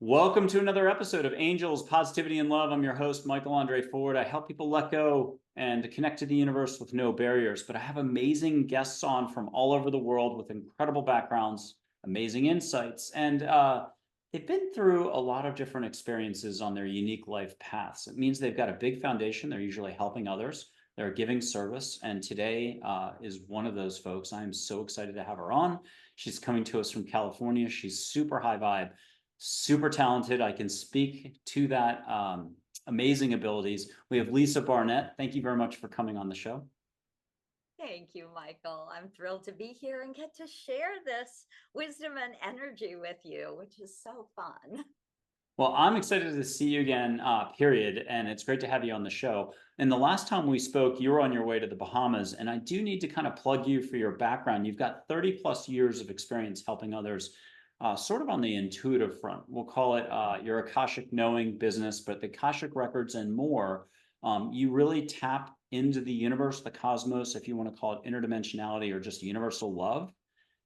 Welcome to another episode of Angels, Positivity, and Love. I'm your host, Michael Andre Ford. I help people let go and connect to the universe with no barriers. But I have amazing guests on from all over the world with incredible backgrounds, amazing insights, and they've been through a lot of different experiences on their unique life paths. It means they've got a big foundation. They're usually helping others. They're giving service. And today is one of those folks. I am so excited to have her on. She's coming to us from California. She's super high vibe, super talented. I can speak to that amazing abilities. We have LISA BARNETT. Thank you very much for coming on the show. Thank you, Michael. I'm thrilled to be here and get to share this wisdom and energy with you, which is so fun. Well, I'm excited to see you again, period. And it's great to have you on the show. And the last time we spoke, you were on your way to the Bahamas. And I do need to kind of plug you for your background. You've got 30 plus years of experience helping others, sort of on the intuitive front. We'll call it your Akashic knowing business, but the Akashic Records and more. You really tap into the universe, the cosmos, if you want to call it interdimensionality or just universal love,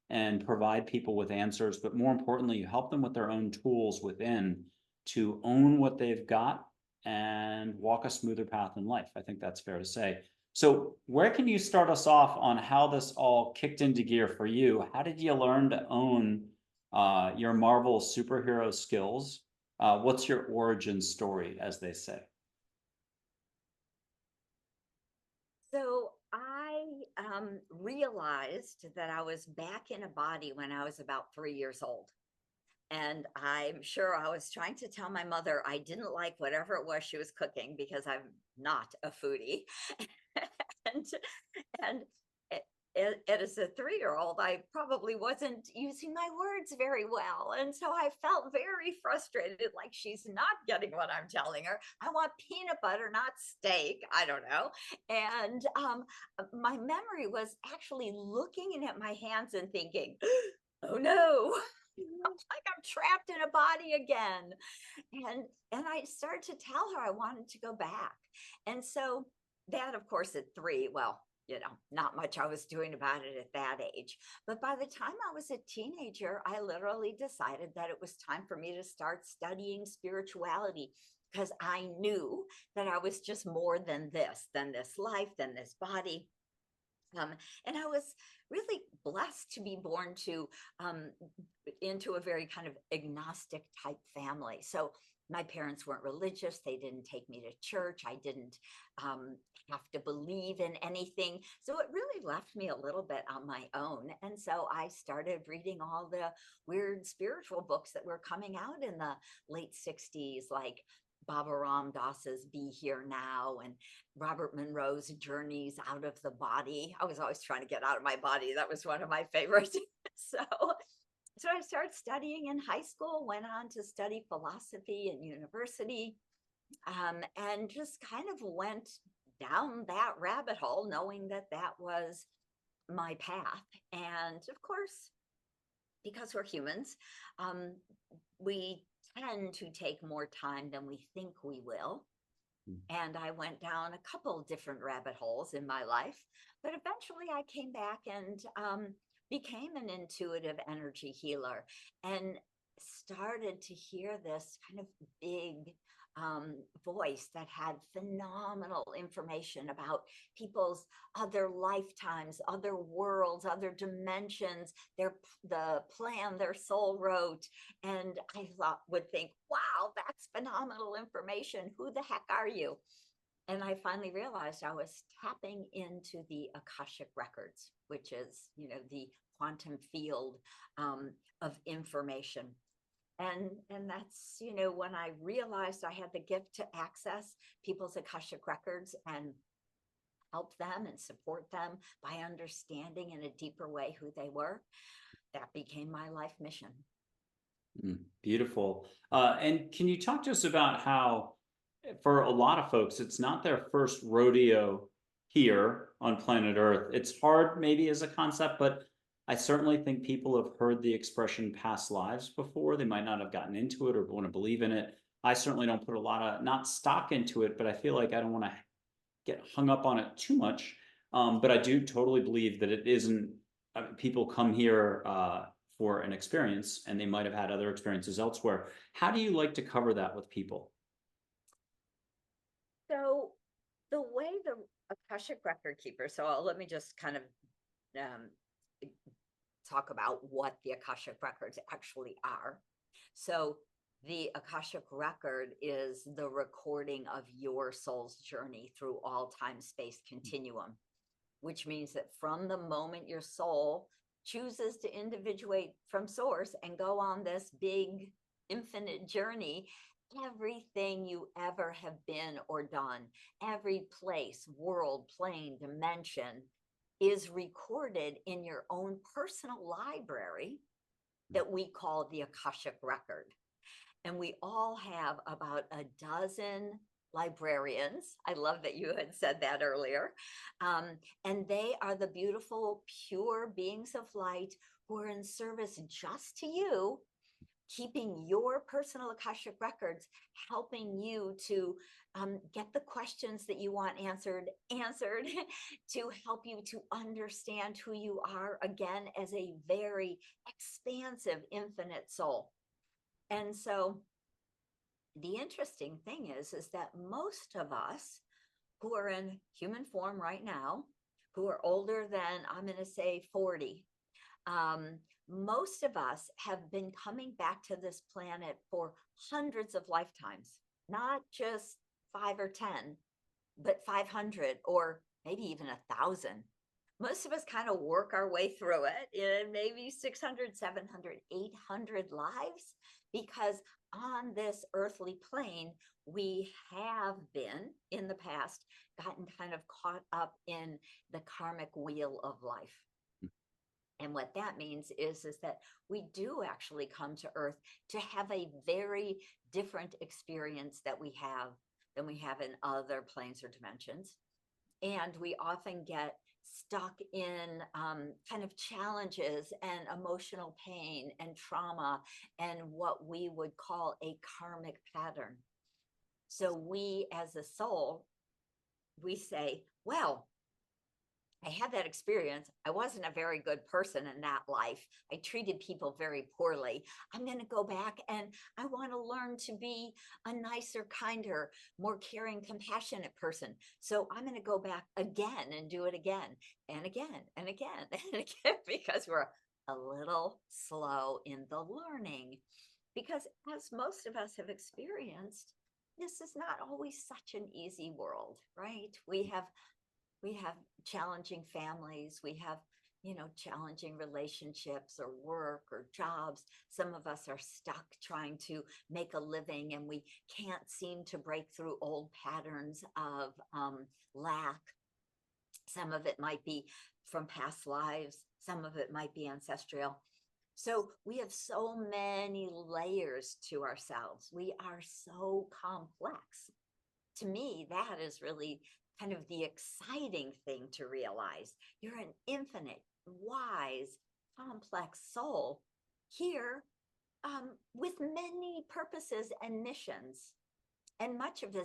and provide people with answers. But more importantly, you help them with their own tools within to own what they've got and walk a smoother path in life. I think that's fair to say. So where can you start us off on how this all kicked into gear for you? How did you learn to own your Marvel superhero skills? What's your origin story, as they say? So I realized that I was back in a body when I was about 3 years old. And I'm sure I was trying to tell my mother I didn't like whatever it was she was cooking because I'm not a foodie. and and as a 3-year-old, I probably wasn't using my words very well. And so I felt very frustrated, like she's not getting what I'm telling her. I want peanut butter, not steak. I don't know. And my memory was actually looking at my hands and thinking, oh no. Like I'm trapped in a body again. And I started to tell her I wanted to go back. And so that, of course, at 3, well, not much I was doing about it at that age. But by the time I was a teenager, I literally decided that it was time for me to start studying spirituality because I knew that I was just more than this life, than this body. And I was really blessed to be born into a very kind of agnostic type family. So my parents weren't religious. They didn't take me to church. I didn't have to believe in anything. So it really left me a little bit on my own. And so I started reading all the weird spiritual books that were coming out in the late 60s, like Baba Ram Dass's Be Here Now and Robert Monroe's Journeys Out of the Body. I was always trying to get out of my body. That was one of my favorites. so so I started studying in high school, went on to study philosophy in university, and just kind of went down that rabbit hole, knowing that that was my path. And of course, because we're humans, um, we tend to take more time than we think we will. And I went down a couple different rabbit holes in my life, but eventually I came back and became an intuitive energy healer and started to hear this kind of big voice that had phenomenal information about people's other lifetimes, other worlds, other dimensions, the plan their soul wrote. And I would think, wow, that's phenomenal information. Who the heck are you? And I finally realized I was tapping into the Akashic Records, which is, the quantum field of information. And that's, when I realized I had the gift to access people's Akashic Records and help them and support them by understanding in a deeper way who they were, that became my life mission. Beautiful. And can you talk to us about how, for a lot of folks, it's not their first rodeo here on planet Earth. It's hard maybe as a concept, but I certainly think people have heard the expression past lives before. They might not have gotten into it or want to believe in it. I certainly don't put a lot of, not stock into it, but I feel like I don't want to get hung up on it too much. But I do totally believe that it isn't, people come here for an experience, and they might have had other experiences elsewhere. How do you like to cover that with people? So the way the Akashic record keeper, so let me just kind of um, talk about what the Akashic records actually are. So the Akashic record is the recording of your soul's journey through all time space continuum, which means that from the moment your soul chooses to individuate from source and go on this big infinite journey, everything you ever have been or done, every place, world, plane, dimension is recorded in your own personal library that we call the Akashic record. And we all have about a dozen librarians. I love that you had said that earlier. And they are the beautiful, pure beings of light who are in service just to you, keeping your personal Akashic records, helping you to get the questions that you want answered, to help you to understand who you are again as a very expansive, infinite soul. And so the interesting thing is that most of us who are in human form right now, who are older than, I'm going to say 40, most of us have been coming back to this planet for hundreds of lifetimes, not just 5 or 10, but 500 or maybe even 1,000. Most of us kind of work our way through it in maybe 600, 700, 800 lives, because on this earthly plane, we have been in the past gotten kind of caught up in the karmic wheel of life. And what that means is that we do actually come to Earth to have a very different experience than we have in other planes or dimensions. And we often get stuck in kind of challenges and emotional pain and trauma and what we would call a karmic pattern. So we as a soul, we say, well, I had that experience. I wasn't a very good person in that life. I treated people very poorly. I'm going to go back and I want to learn to be a nicer, kinder, more caring, compassionate person. So I'm going to go back again and do it again and again and again and again, because we're a little slow in the learning. Because as most of us have experienced, this is not always such an easy world, right? We have challenging families, we have, challenging relationships or work or jobs. Some of us are stuck trying to make a living and we can't seem to break through old patterns of lack. Some of it might be from past lives, some of it might be ancestral. So we have so many layers to ourselves. We are so complex. To me, that is really kind of the exciting thing to realize. You're an infinite, wise, complex soul here with many purposes and missions. And much of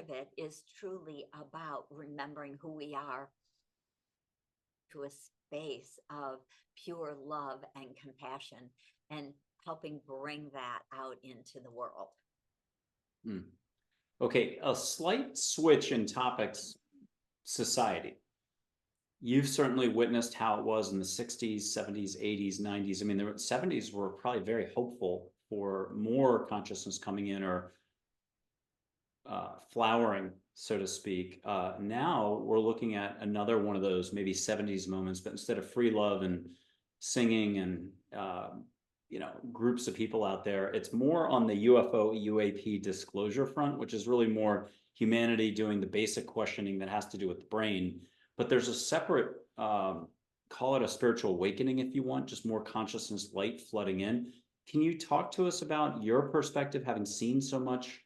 it is truly about remembering who we are to a space of pure love and compassion and helping bring that out into the world. Okay, a slight switch in topics. Society. You've certainly witnessed how it was in the 60s, 70s, 80s, 90s. I mean, the 70s were probably very hopeful for more consciousness coming in or flowering, so to speak. Now we're looking at another one of those maybe 70s moments, but instead of free love and singing and groups of people out there, it's more on the UFO UAP disclosure front, which is really more humanity doing the basic questioning that has to do with the brain. But there's a separate, call it a spiritual awakening if you want, just more consciousness light flooding in. Can you talk to us about your perspective, having seen so much,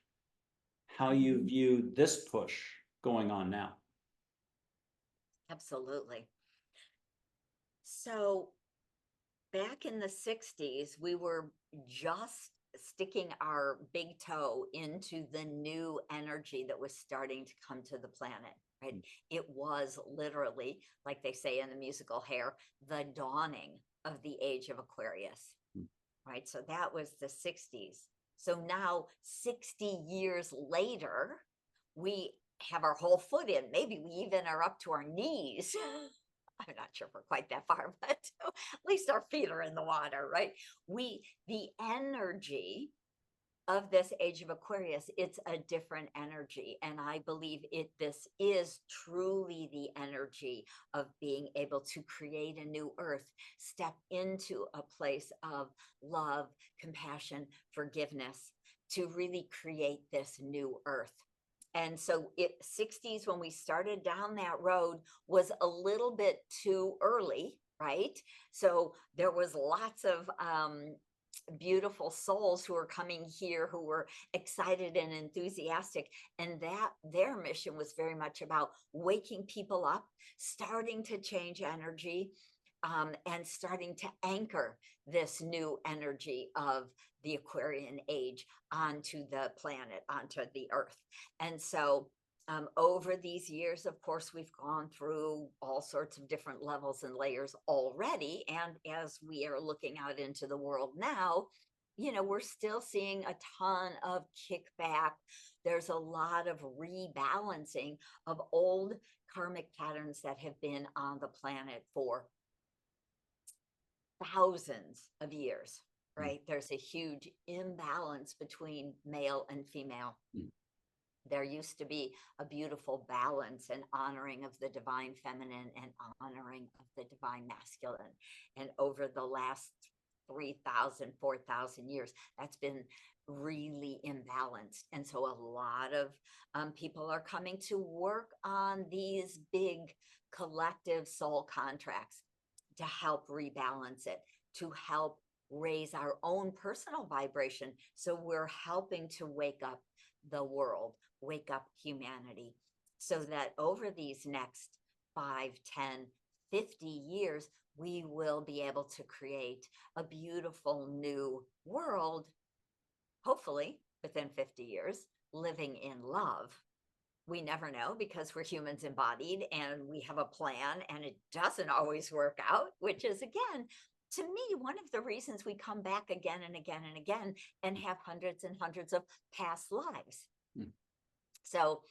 how you view this push going on now? Absolutely. So back in the 60s, we were just sticking our big toe into the new energy that was starting to come to the planet. right? It was literally, like they say in the musical Hair, the dawning of the age of Aquarius, right? So that was the 60s. So now, 60 years later, we have our whole foot in. Maybe we even are up to our knees. I'm not sure if we're quite that far, but at least our feet are in the water, right? The energy of this age of Aquarius, it's a different energy. And I believe this is truly the energy of being able to create a new earth, step into a place of love, compassion, forgiveness, to really create this new earth. And so 60s, when we started down that road, was a little bit too early, right? So there was lots of beautiful souls who were coming here, who were excited and enthusiastic, and that their mission was very much about waking people up, starting to change energy, and starting to anchor this new energy of the Aquarian age onto the planet, onto the earth. And so over these years, of course, we've gone through all sorts of different levels and layers already. And as we are looking out into the world now, we're still seeing a ton of kickback. There's a lot of rebalancing of old karmic patterns that have been on the planet for thousands of years, right? There's a huge imbalance between male and female. There used to be a beautiful balance and honoring of the divine feminine and honoring of the divine masculine. And over the last 3,000, 4,000 years, that's been really imbalanced. And so a lot of people are coming to work on these big collective soul contracts to help rebalance it, to help raise our own personal vibration. So we're helping to wake up the world, wake up humanity, so that over these next 5, 10, 50 years, we will be able to create a beautiful new world, hopefully within 50 years, living in love. We never know, because we're humans embodied and we have a plan, and it doesn't always work out, which is, again, to me, one of the reasons we come back again and again and again and have hundreds and hundreds of past lives. So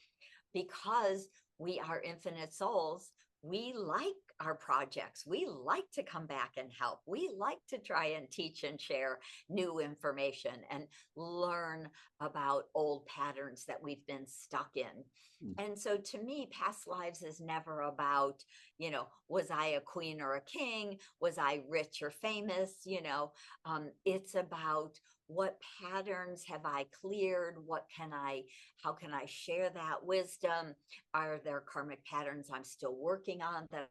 because we are infinite souls, we like our projects. We like to come back and help. We like to try and teach and share new information and learn about old patterns that we've been stuck in. And so to me, past lives is never about, was I a queen or a king? Was I rich or famous? It's about, what patterns have I cleared? How can I share that wisdom? Are there karmic patterns I'm still working on that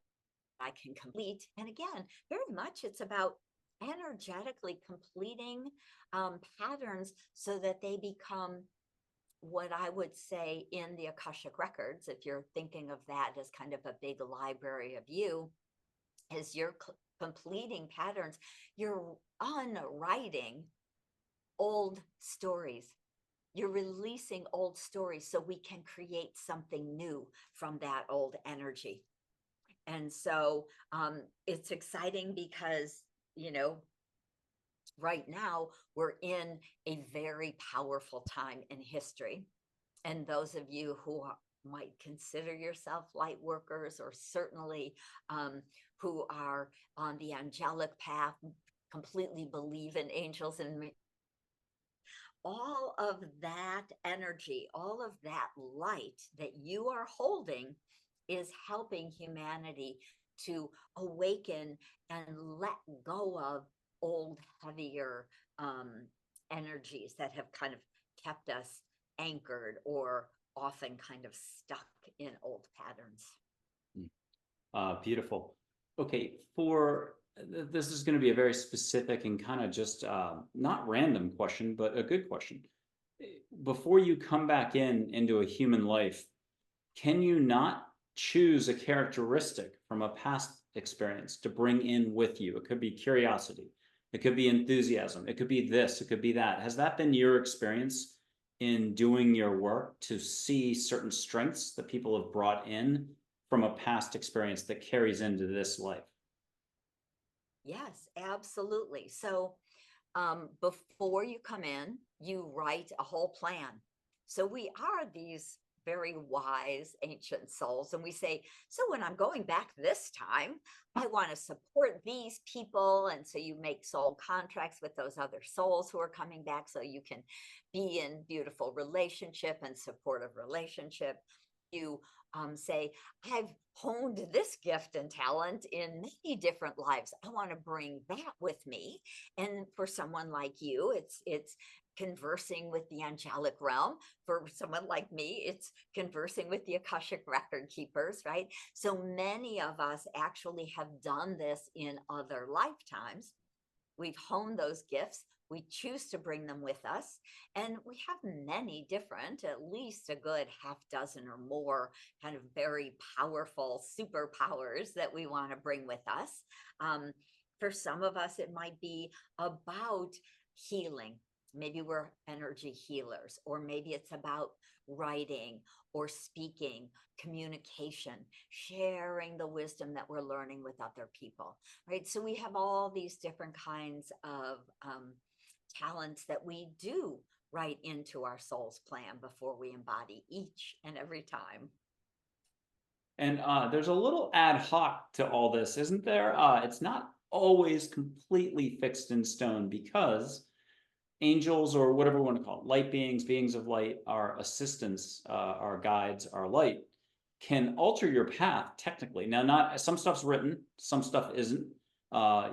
I can complete? And again, very much it's about energetically completing patterns so that they become what I would say in the Akashic Records, if you're thinking of that as kind of a big library of you, is you're completing patterns, you're unwriting old stories. You're releasing old stories so we can create something new from that old energy. And so it's exciting because, right now we're in a very powerful time in history. And those of you who might consider yourself light workers, or certainly who are on the angelic path, completely believe in angels and all of that energy, all of that light that you are holding is helping humanity to awaken and let go of old, heavier energies that have kind of kept us anchored, or often kind of stuck in old patterns. Beautiful. Okay, this is going to be a very specific and kind of just not random question, but a good question. Before you come back into a human life, can you not choose a characteristic from a past experience to bring in with you? It could be curiosity. It could be enthusiasm. It could be this. It could be that. Has that been your experience in doing your work to see certain strengths that people have brought in from a past experience that carries into this life? Yes, absolutely. So before you come in, you write a whole plan. So we are these very wise ancient souls, and we say, so when I'm going back this time, I want to support these people. And so you make soul contracts with those other souls who are coming back so you can be in beautiful relationship and supportive relationship. You say, I've honed this gift and talent in many different lives. I want to bring that with me. And for someone like you, it's conversing with the angelic realm. For someone like me, it's conversing with the Akashic record keepers, right? So many of us actually have done this in other lifetimes. We've honed those gifts. We choose to bring them with us. And we have many different, at least a good half dozen or more, kind of very powerful superpowers that we want to bring with us. For some of us, it might be about healing. Maybe we're energy healers, or maybe it's about writing or speaking, communication, sharing the wisdom that we're learning with other people, right? So we have all these different kinds of talents that we do write into our soul's plan before we embody each and every time. And there's a little ad hoc to all this, isn't there? It's not always completely fixed in stone because angels, or whatever we want to call it, light beings, beings of light, our assistants, our guides, our light, can alter your path technically. Now, not some stuff's written, some stuff isn't.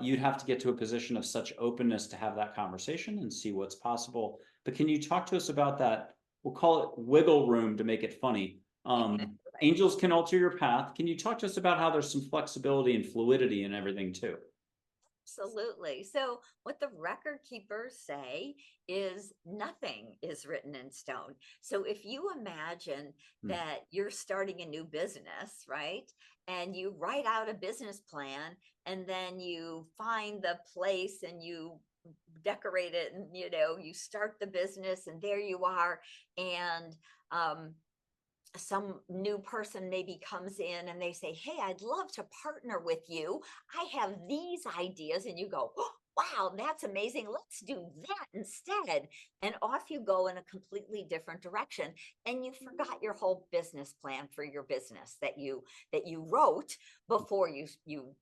You'd have to get to a position of such openness to have that conversation and see what's possible. But can you talk to us about that? We'll call it wiggle room to make it funny. Right. Angels can alter your path. Can you talk to us about how there's some flexibility and fluidity and everything too? Absolutely. So, what the record keepers say is nothing is written in stone. So, if you imagine Hmm. that you're starting a new business, right? And you write out a business plan, and then you find the place and you decorate it, and you start the business, and there you are. And some new person maybe comes in and they say, hey, I'd love to partner with you. I have these ideas. And you go, oh, wow, that's amazing. Let's do that instead. And off you go in a completely different direction. And you forgot your whole business plan for your business that you wrote before you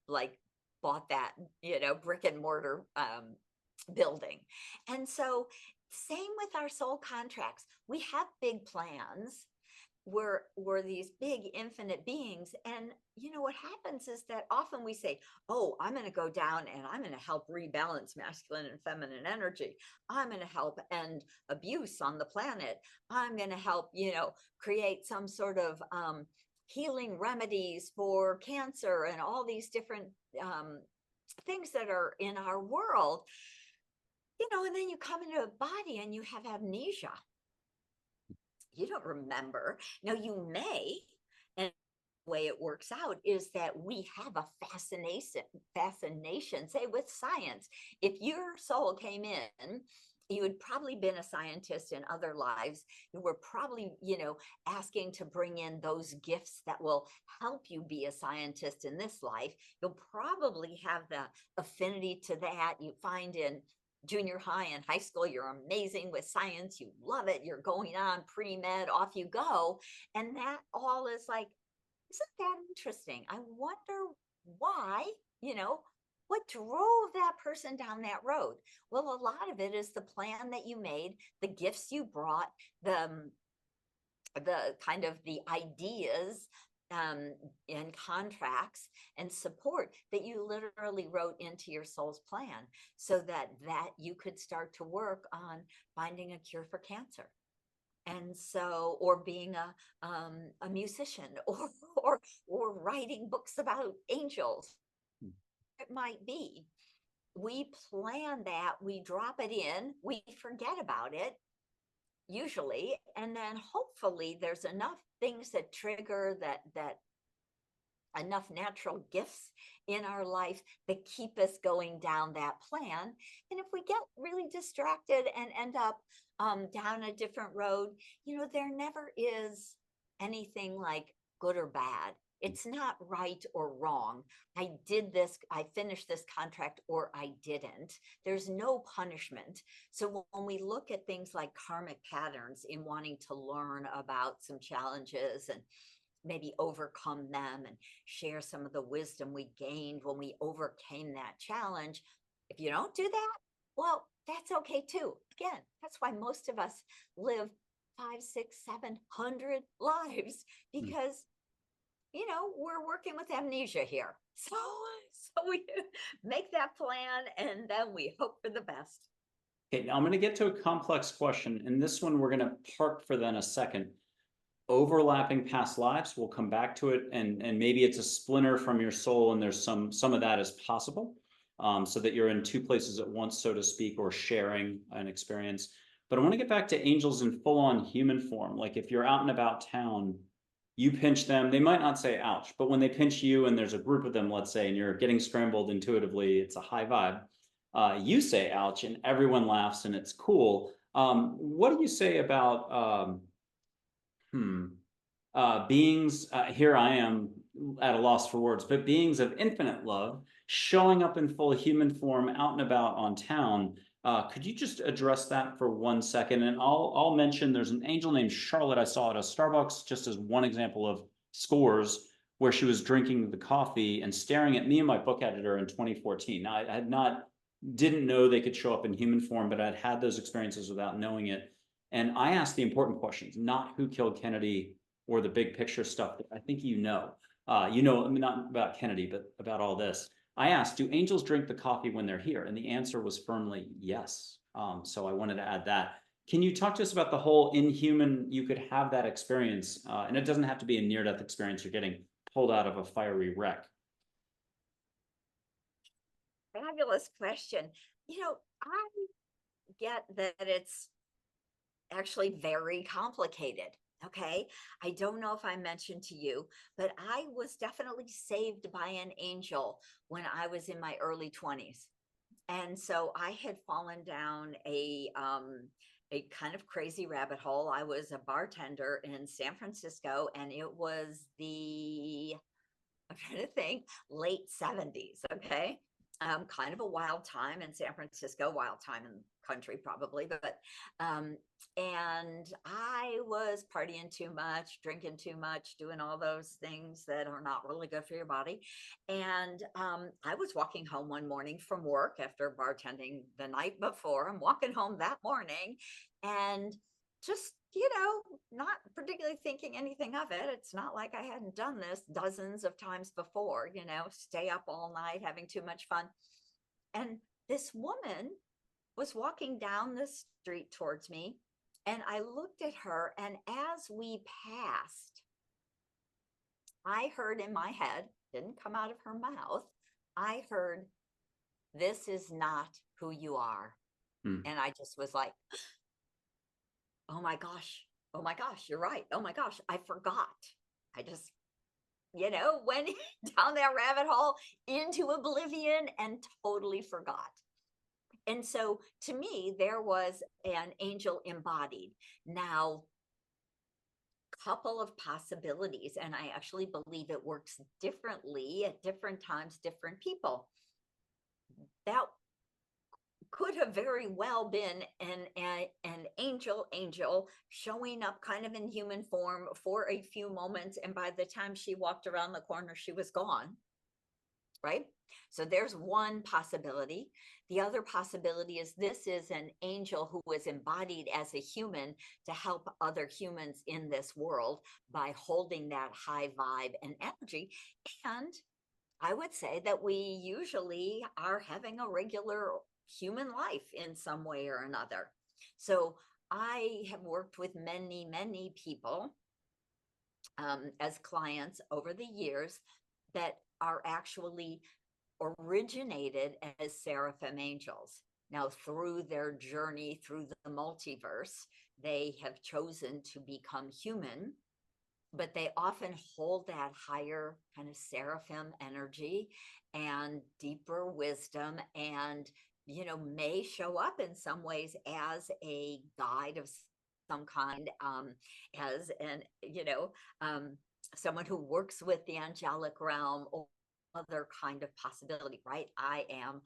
like bought that, brick and mortar building. And so same with our soul contracts. We have big plans. We're these big infinite beings, and what happens is that often we say, oh, I'm going to go down and I'm going to help rebalance masculine and feminine energy. I'm going to help end abuse on the planet. I'm going to help create some sort of healing remedies for cancer and all these different things that are in our world. And then you come into a body and you have amnesia. You don't remember. Now you may, and the way it works out is that we have a fascination, say with science. If your soul came in, you had probably been a scientist in other lives. You were probably, asking to bring in those gifts that will help you be a scientist in this life. You'll probably have the affinity to that. You find in junior high and high school, you're amazing with science, you love it, you're going on pre-med, off you go. And that all is like, isn't that interesting? I wonder why, what drove that person down that road? Well, a lot of it is the plan that you made, the gifts you brought, the kind of the ideas and contracts and support that you literally wrote into your soul's plan so that you could start to work on finding a cure for cancer. And so, or being a musician, or writing books about angels, it might be. We plan that, we drop it in, we forget about it usually, and then hopefully there's enough things that trigger that enough natural gifts in our life that keep us going down that plan. And if we get really distracted and end up down a different road, there never is anything like good or bad. It's not right or wrong. I did this, I finished this contract, or I didn't. There's no punishment. So when we look at things like karmic patterns in wanting to learn about some challenges and maybe overcome them and share some of the wisdom we gained when we overcame that challenge, if you don't do that, well, that's okay too. Again, that's why most of us live 5, 6, 700 lives, because we're working with amnesia here. So we make that plan and then we hope for the best. Okay, now I'm going to get to a complex question, and this one we're going to park for then a second. Overlapping past lives, we'll come back to it, and maybe it's a splinter from your soul, and there's some of that is possible, so that you're in two places at once, so to speak, or sharing an experience. But I want to get back to angels in full-on human form. Like if you're out and about town, you pinch them, they might not say ouch, but when they pinch you and there's a group of them, let's say, and you're getting scrambled intuitively, it's a high vibe, you say ouch and everyone laughs and it's cool. What do you say about beings, here I am at a loss for words, but beings of infinite love showing up in full human form out and about on town? Could you just address that for 1 second? And I'll mention there's an angel named Charlotte I saw at a Starbucks, just as one example of scores, where she was drinking the coffee and staring at me and my book editor in 2014. Now, didn't know they could show up in human form, but I'd had those experiences without knowing it. And I asked the important questions, not who killed Kennedy or the big picture stuff that I think I mean, not about Kennedy, but about all this. I asked, do angels drink the coffee when they're here? And the answer was firmly yes. So I wanted to add that. Can you talk to us about the whole inhuman, you could have that experience, and it doesn't have to be a near-death experience, you're getting pulled out of a fiery wreck. Fabulous question. I get that it's actually very complicated. Okay. I don't know if I mentioned to you, but I was definitely saved by an angel when I was in my early 20s. And so I had fallen down a kind of crazy rabbit hole. I was a bartender in San Francisco, and it was I'm trying to think, late 70s. Okay. Kind of a wild time in San Francisco, wild time in the country probably, but and I was partying too much, drinking too much, doing all those things that are not really good for your body. And I was walking home one morning from work after bartending the night before. I'm walking home that morning and just, not particularly thinking anything of it. It's not like I hadn't done this dozens of times before, stay up all night, having too much fun. And this woman was walking down the street towards me, and I looked at her, and as we passed, I heard in my head, didn't come out of her mouth, I heard, "This is not who you are." And I just was like, oh my gosh, you're right. Oh my gosh, I forgot. I just, went down that rabbit hole into oblivion and totally forgot. And so to me, there was an angel embodied. Now, couple of possibilities, and I actually believe it works differently at different times, different people. That could have very well been an angel showing up kind of in human form for a few moments, and by the time she walked around the corner, she was gone. Right? So there's one possibility. The other possibility is this is an angel who was embodied as a human to help other humans in this world by holding that high vibe and energy. And I would say that we usually are having a regular human life in some way or another. So I have worked with many, many people as clients over the years that are actually originated as seraphim angels. Now, through their journey through the multiverse, they have chosen to become human. but they often hold that higher kind of seraphim energy and deeper wisdom, and may show up in some ways as a guide of some kind, as an someone who works with the angelic realm, or other kind of possibility, right? I am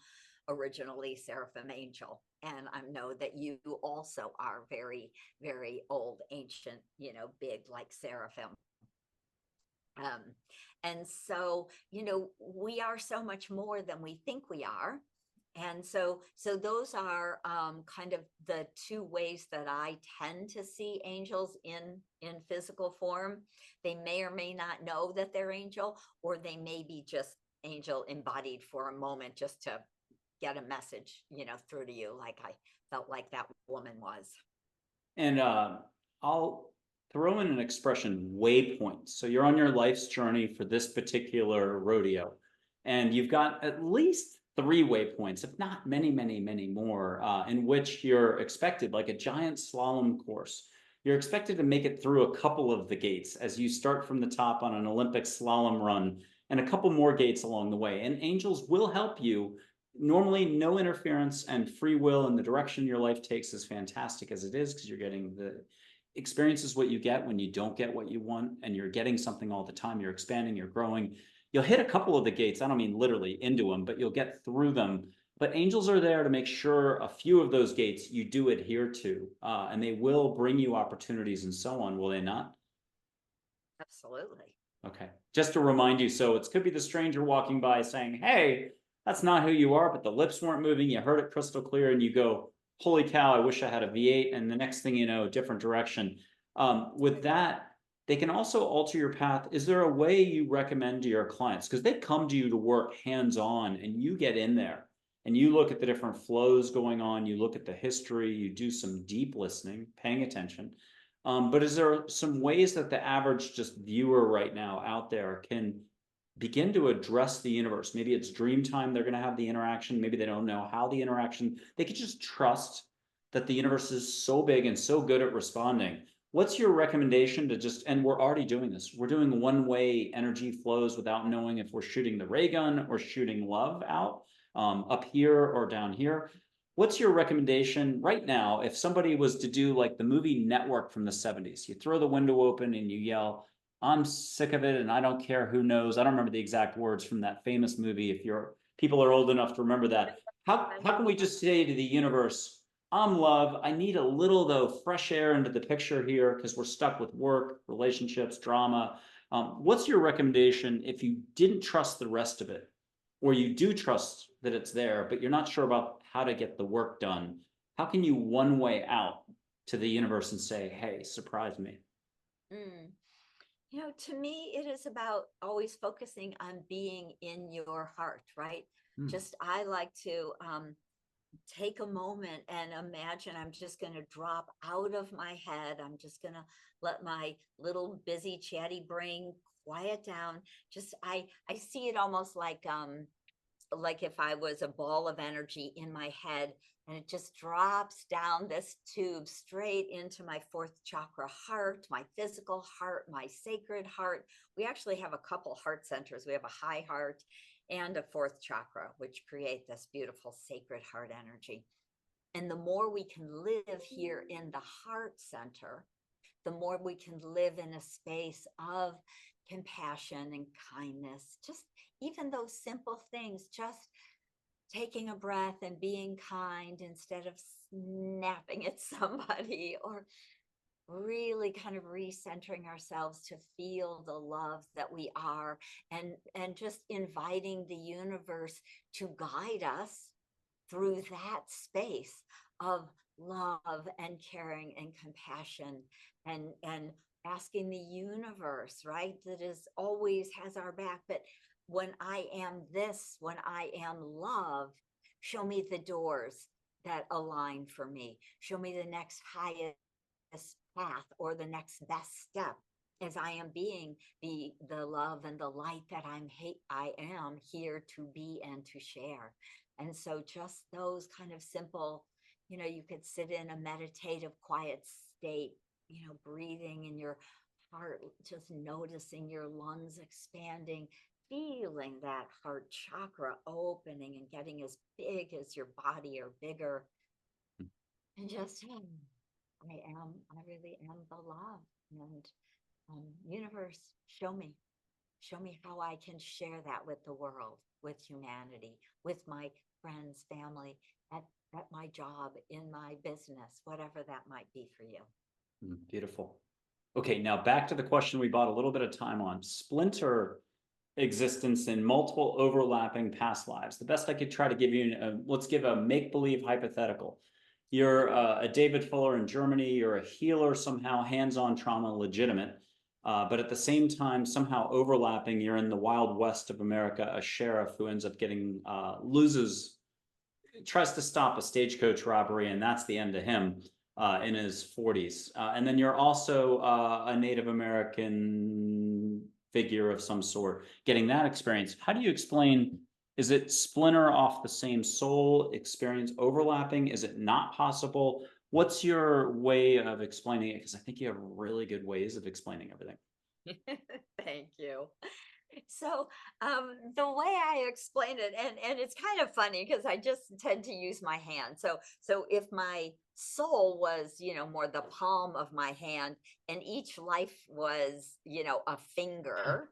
originally seraphim angel, and I know that you also are very, very old, ancient, big like seraphim. um, and so we are so much more than we think we are. And so those are kind of the two ways that I tend to see angels in physical form. They may or may not know that they're angel, or they may be just angel embodied for a moment, just to get a message through to you, like I felt like that woman was. And I'll throw in an expression, waypoints. So you're on your life's journey for this particular rodeo, and you've got at least 3 waypoints, if not many, many, many more, in which you're expected, like a giant slalom course. You're expected to make it through a couple of the gates as you start from the top on an Olympic slalom run, and a couple more gates along the way. And angels will help you. Normally, no interference and free will in the direction your life takes is fantastic as it is, because you're getting the experiences what you get when you don't get what you want, and you're getting something all the time. You're expanding, you're growing. You'll hit a couple of the gates. I don't mean literally into them, but you'll get through them. But angels are there to make sure a few of those gates you do adhere to, and they will bring you opportunities and so on, will they not? Absolutely. Okay. Just to remind you, so it could be the stranger walking by saying, hey, that's not who you are, but the lips weren't moving. You heard it crystal clear, and you go, holy cow, I wish I had a V8. And the next thing you know, different direction. With that, they can also alter your path. Is there a way you recommend to your clients? Because they come to you to work hands-on, and you get in there and you look at the different flows going on. You look at the history, you do some deep listening, paying attention. But is there some ways that the average just viewer right now out there can begin to address the universe? Maybe it's dream time, they're going to have the interaction. Maybe they don't know how the interaction, they could just trust that the universe is so big and so good at responding. What's your recommendation to just, and we're already doing this, we're doing one-way energy flows without knowing if we're shooting the ray gun or shooting love out, up here or down here. What's your recommendation right now if somebody was to do like the movie Network from the 70s? You throw the window open and you yell, I'm sick of it and I don't care who knows. I don't remember the exact words from that famous movie. If your people are old enough to remember that, how can we just say to the universe, I'm love. I need a little, though, fresh air into the picture here because we're stuck with work, relationships, drama. What's your recommendation if you didn't trust the rest of it, or you do trust that it's there, but you're not sure about how to get the work done? How can you one way out to the universe and say, hey, surprise me? Mm. To me, it is about always focusing on being in your heart, right? Just, I like to take a moment and imagine I'm just going to drop out of my head. I'm just going to let my little busy, chatty brain quiet down. Just, I see it almost like if I was a ball of energy in my head, and it just drops down this tube straight into my 4th chakra heart, my physical heart, my sacred heart. We actually have a couple heart centers. We have a high heart and a 4th chakra, which create this beautiful sacred heart energy. And the more we can live here in the heart center, the more we can live in a space of compassion and kindness. Just even those simple things, just taking a breath and being kind instead of snapping at somebody, or really kind of recentering ourselves to feel the love that we are, and just inviting the universe to guide us through that space of love and caring and compassion, and asking the universe, right, that is always has our back. But when I am this, when I am love, show me the doors that align for me. Show me the next highest path or the next best step, as I am being the love and the light that I am here to be and to share. And so just those kind of simple, you could sit in a meditative quiet state, breathing in your heart, just noticing your lungs expanding, feeling that heart chakra opening and getting as big as your body or bigger. And just, I really am the love. And universe, show me how I can share that with the world, with humanity, with my friends, family, at my job, in my business, whatever that might be for you. Beautiful. Okay, now back to the question we bought a little bit of time on. Splinter existence in multiple overlapping past lives. The best I could try to give you, let's give a make-believe hypothetical. You're a David Fuller in Germany, you're a healer somehow, hands-on trauma legitimate, but at the same time, somehow overlapping, you're in the Wild West of America, a sheriff who ends up getting, tries to stop a stagecoach robbery, and that's the end of him in his 40s. And then you're also a Native American figure of some sort, getting that experience. How do you explain, is it splinter off the same soul experience overlapping? Is it not possible? What's your way of explaining it? Because I think you have really good ways of explaining everything. Thank you. So the way I explain it, and it's kind of funny because I just tend to use my hand. So if my soul was, more the palm of my hand, and each life was, a finger,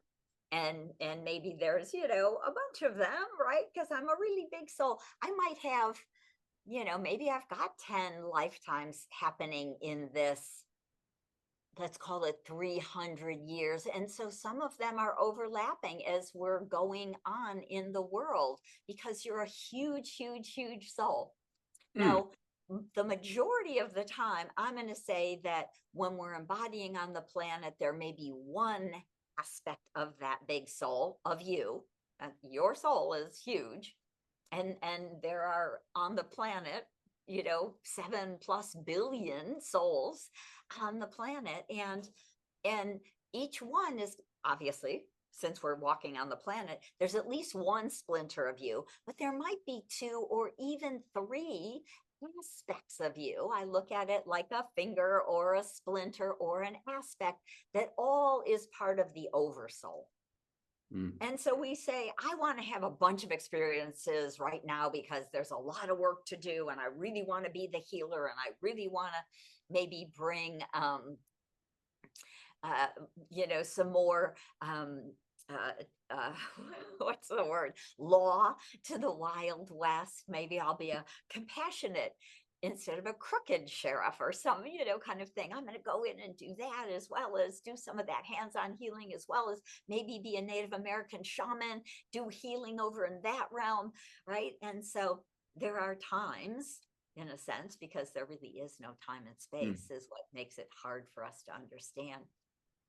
and maybe there's, a bunch of them, right? Because I'm a really big soul. I might have, maybe I've got 10 lifetimes happening in this, let's call it 300 years. And so some of them are overlapping as we're going on in the world, because you're a huge, huge, huge soul. Now, the majority of the time, I'm going to say that when we're embodying on the planet, there may be one aspect of that big soul of you. Your soul is huge. And there are on the planet, 7+ billion souls on the planet, and each one is, obviously, since we're walking on the planet, there's at least one splinter of you, but there might be 2 or even 3 aspects of you. I look at it like a finger or a splinter or an aspect that all is part of the oversoul. And so we say, I want to have a bunch of experiences right now because there's a lot of work to do, and I really want to be the healer, and I really want to maybe bring, some more, what's the word? Law to the Wild West. Maybe I'll be a compassionate instead of a crooked sheriff or some, kind of thing. I'm going to go in and do that, as well as do some of that hands-on healing, as well as maybe be a Native American shaman, do healing over in that realm, right? And so there are times, in a sense, because there really is no time and space, is what makes it hard for us to understand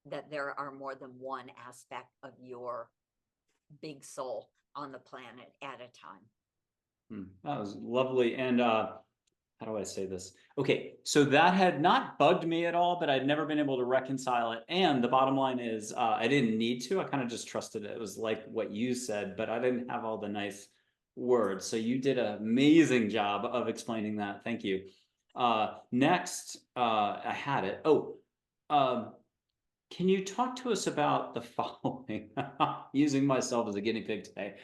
that there are more than one aspect of your big soul on the planet at a time. That was lovely. And how do I say this? Okay, so that had not bugged me at all, but I'd never been able to reconcile it. And the bottom line is, I didn't need to. I kind of just trusted it. It was like what you said, but I didn't have all the nice words. So you did an amazing job of explaining that. Thank you. Next, I had it. Can you talk to us about the following? Using myself as a guinea pig today.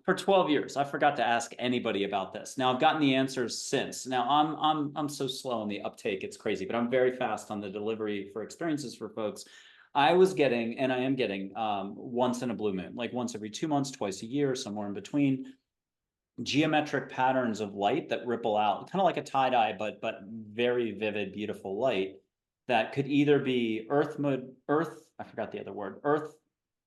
For 12 years, I forgot to ask anybody about this. Now I've gotten the answers since. Now I'm so slow in the uptake, it's crazy, but I'm very fast on the delivery for experiences for folks. I was getting, and I am getting, once in a blue moon, like once every 2 months, twice a year, somewhere in between, geometric patterns of light that ripple out, kind of like a tie-dye, but very vivid, beautiful light that could either be earth, I forgot the other word, earth,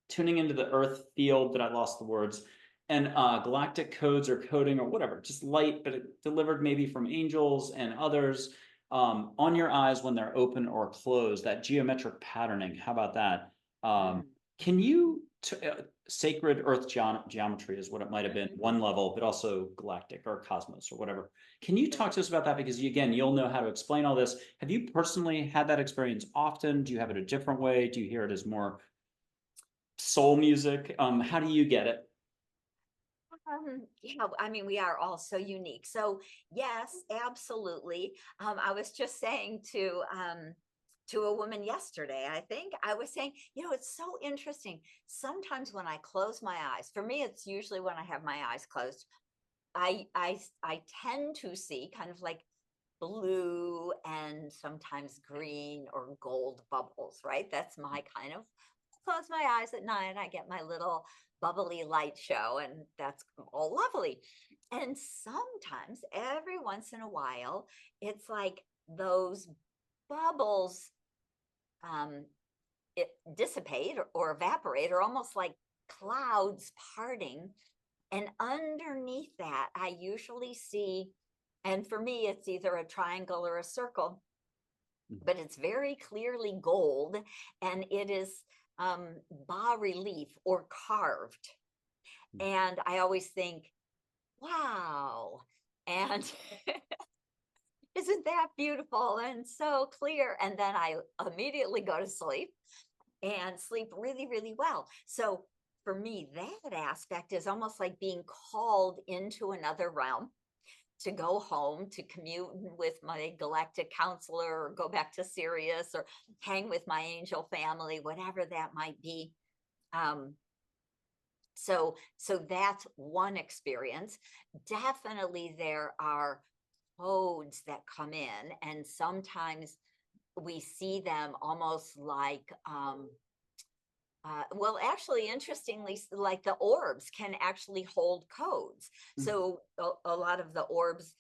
tuning into the earth field, that I lost the words, and galactic codes or coding or whatever, just light, but it delivered maybe from angels and others, on your eyes when they're open or closed, that geometric patterning. How about that? Can you, sacred earth geometry is what it might have been, one level, but also galactic or cosmos or whatever. Can you talk to us about that? Because again, you'll know how to explain all this. Have you personally had that experience often? Do you have it a different way? Do you hear it as more soul music? How do you get it? Yeah, I mean, we are all so unique. So yes, absolutely. I was just saying to to a woman yesterday, I think I was saying, it's so interesting. Sometimes when I close my eyes, for me, it's usually when I have my eyes closed, I tend to see kind of like blue and sometimes green or gold bubbles, right? That's my kind of close my eyes at night. I get my little bubbly light show, and that's all lovely. And sometimes, every once in a while, it's like those bubbles um, it dissipate or evaporate, or almost like clouds parting. And underneath that, I usually see, and for me, it's either a triangle or a circle, but it's very clearly gold, and it is bas relief or carved. And I always think, wow. And isn't that beautiful and so clear? And then I immediately go to sleep and sleep really, really well. So for me, that aspect is almost like being called into another realm, to go home, to commute with my galactic counselor, or go back to Sirius, or hang with my angel family, whatever that might be. So that's one experience. Definitely there are codes that come in, and sometimes we see them almost like well, actually, interestingly, like the orbs can actually hold codes. So a lot of the orbs,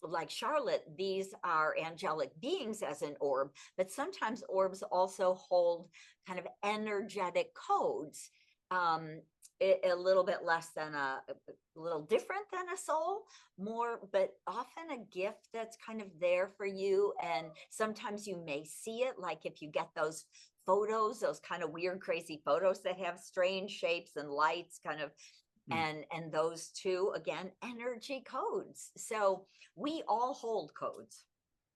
like Charlotte, these are angelic beings as an orb, but sometimes orbs also hold kind of energetic codes. A little bit less than a little different than a soul, more, but often a gift that's kind of there for you. And sometimes you may see it, like if you get those photos, those kind of weird, crazy photos that have strange shapes and lights kind of, and those two, again, energy codes. So we all hold codes.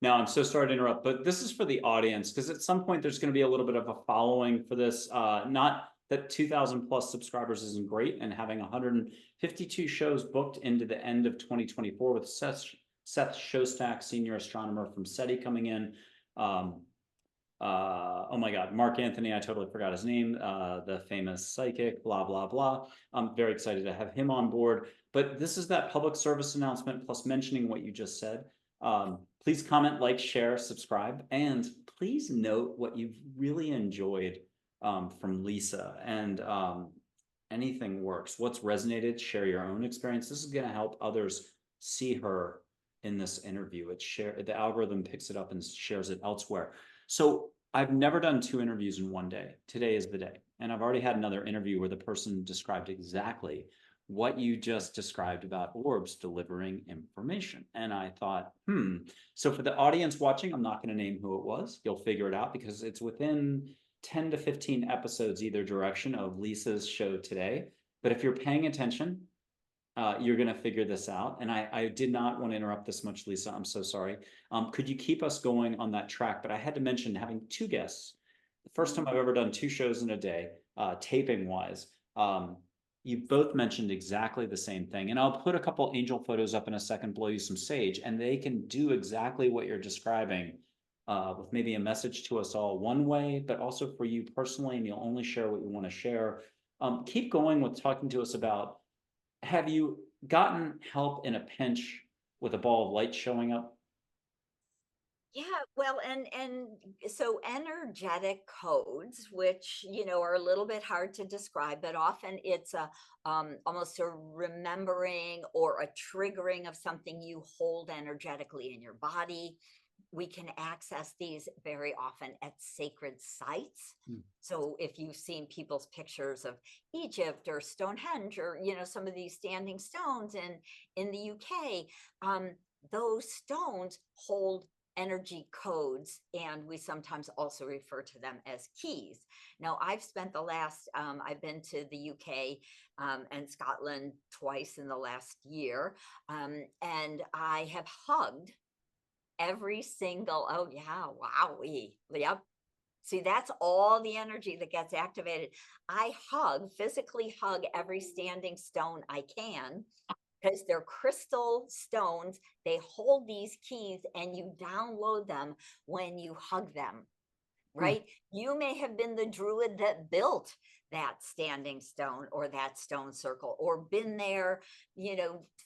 Now, I'm so sorry to interrupt, but this is for the audience, because at some point there's going to be a little bit of a following for this. Not that 2,000 plus subscribers isn't great, and having 152 shows booked into the end of 2024 with Seth Shostak, senior astronomer from SETI, coming in. Oh my God, Mark Anthony, I totally forgot his name, the famous psychic, blah, blah, blah. I'm very excited to have him on board. But this is that public service announcement, plus mentioning what you just said. Please comment, like, share, subscribe, and please note what you've really enjoyed from Lisa. And anything works. What's resonated, share your own experience. This is going to help others see her in this interview. The algorithm picks it up and shares it elsewhere. So I've never done 2 interviews in one day. Today is the day. And I've already had another interview where the person described exactly what you just described about orbs delivering information. And I thought, So for the audience watching, I'm not going to name who it was. You'll figure it out, because it's within 10 to 15 episodes either direction of Lisa's show today. But if you're paying attention, you're going to figure this out. And I did not want to interrupt this much, Lisa. I'm so sorry. Could you keep us going on that track? But I had to mention having 2 guests. The first time I've ever done 2 shows in a day, taping wise. You both mentioned exactly the same thing. And I'll put a couple angel photos up in a second, blow you some sage, and they can do exactly what you're describing, with maybe a message to us all one way, but also for you personally, and you'll only share what you want to share. Keep going with talking to us about, have you gotten help in a pinch with a ball of light showing up? Yeah, well, and so energetic codes, which are a little bit hard to describe, but often it's a almost a remembering or a triggering of something you hold energetically in your body. We can access these very often at sacred sites. So if you've seen people's pictures of Egypt or Stonehenge, or some of these standing stones in the UK, those stones hold energy codes, and we sometimes also refer to them as keys. Now, I've spent the last, I've been to the UK and Scotland twice in the last year, and I have hugged every single, oh yeah, wow, yep. See, that's all the energy that gets activated. I physically hug every standing stone I can. because they're crystal stones. They hold these keys and you download them when you hug them, right? You may have been the druid that built that standing stone or that stone circle, or been there,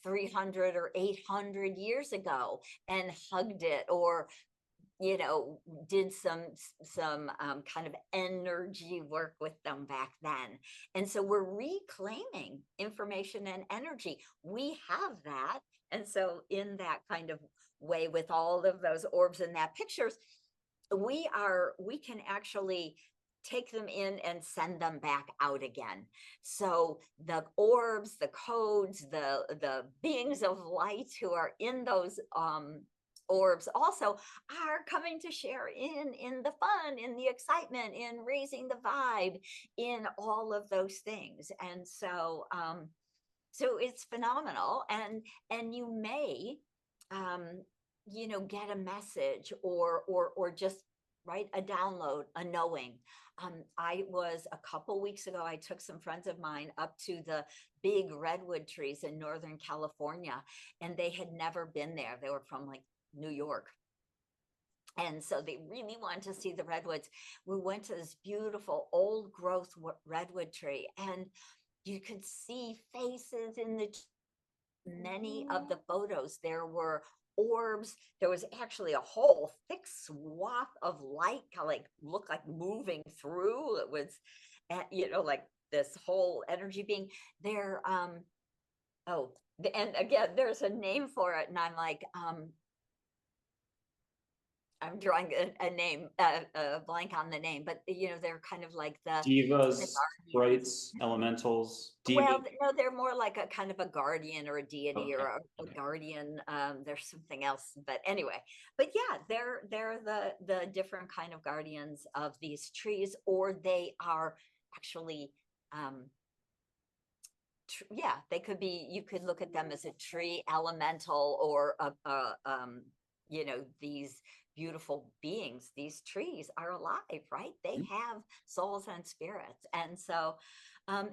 300 or 800 years ago and hugged it, or did some kind of energy work with them back then. And so we're reclaiming information and energy. We have that. And so in that kind of way, with all of those orbs in that pictures, we can actually take them in and send them back out again. So the orbs, the codes, the beings of light who are in those orbs also are coming to share in the fun, in the excitement, in raising the vibe, in all of those things. And so so it's phenomenal. And you may get a message or just right, a download, a knowing. I was a couple weeks ago, I took some friends of mine up to the big redwood trees in Northern California, and they had never been there. They were from like New York. And so they really wanted to see the redwoods. We went to this beautiful old growth redwood tree, and you could see faces in the many of the photos. There were orbs. There was actually a whole thick swath of light, like looked like moving through. It was, like this whole energy being there. And again, there's a name for it, and I'm like, I'm drawing a name, a blank on the name, but they're kind of like the Divas, sprites, elementals. well, no, they're more like a kind of a guardian or a deity, or a guardian. There's something else, but anyway, but yeah, they're the different kind of guardians of these trees, or they are actually, yeah, they could be. You could look at them as a tree elemental, or these beautiful beings. These trees are alive, right? They have souls and spirits. And so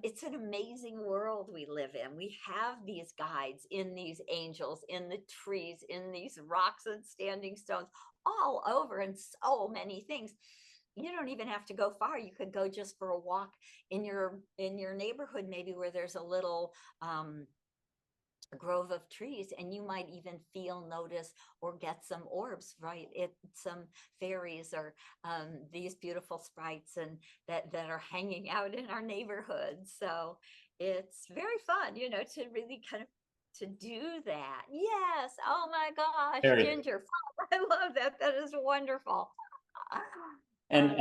it's an amazing world we live in. We have these guides, in these angels, in the trees, in these rocks and standing stones, all over, and so many things. You don't even have to go far. You could go just for a walk in your neighborhood, maybe, where there's a little a grove of trees, and you might even notice, or get some orbs, right? Some fairies, or these beautiful sprites, and that are hanging out in our neighborhoods. So it's very fun, to really kind of to do that. Yes. Oh my gosh, Very. Ginger, I love that. That is wonderful. And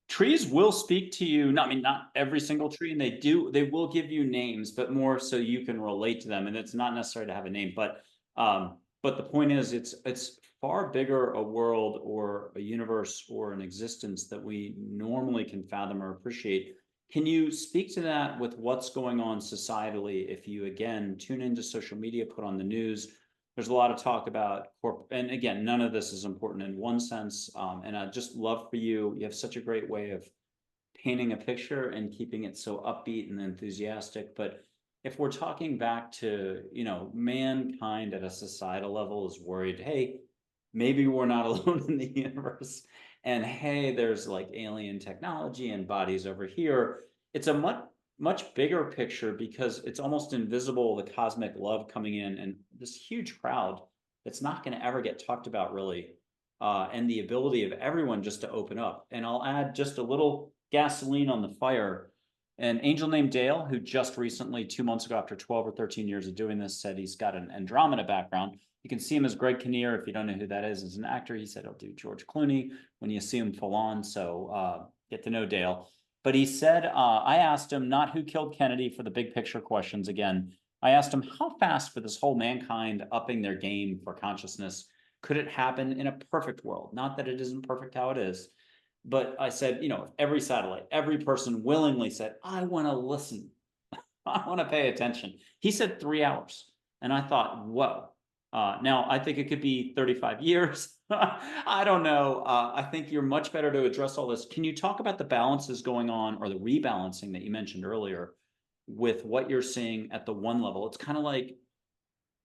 trees will speak to you. I mean, not every single tree, and they will give you names, but more so you can relate to them. And it's not necessary to have a name, but the point is, it's far bigger a world, or a universe, or an existence that we normally can fathom or appreciate. Can you speak to that with what's going on societally? If you, again, tune into social media, put on the news, there's a lot of talk about and again, none of this is important in one sense. And I just love for you. You have such a great way of painting a picture and keeping it so upbeat and enthusiastic. But if we're talking back to, mankind at a societal level is worried, hey, maybe we're not alone in the universe. And hey, there's like alien technology and bodies over here. It's a much bigger picture, because it's almost invisible, the cosmic love coming in, and this huge crowd that's not going to ever get talked about, really, and the ability of everyone just to open up. And I'll add just a little gasoline on the fire. An angel named Dale, who just recently, 2 months ago, after 12 or 13 years of doing this, said he's got an Andromeda background. You can see him as Greg Kinnear. If you don't know who that is, as an actor, he said he'll do George Clooney when you see him full on. So get to know Dale. But he said, I asked him not who killed Kennedy, for the big picture questions again. I asked him, how fast for this whole mankind upping their game for consciousness could it happen in a perfect world? Not that it isn't perfect how it is. But I said, if every satellite, every person willingly said, I want to listen, I want to pay attention. He said 3 hours. And I thought, whoa. Now, I think it could be 35 years. I don't know. I think you're much better to address all this. Can you talk about the balances going on, or the rebalancing that you mentioned earlier, with what you're seeing at the one level? It's kind of like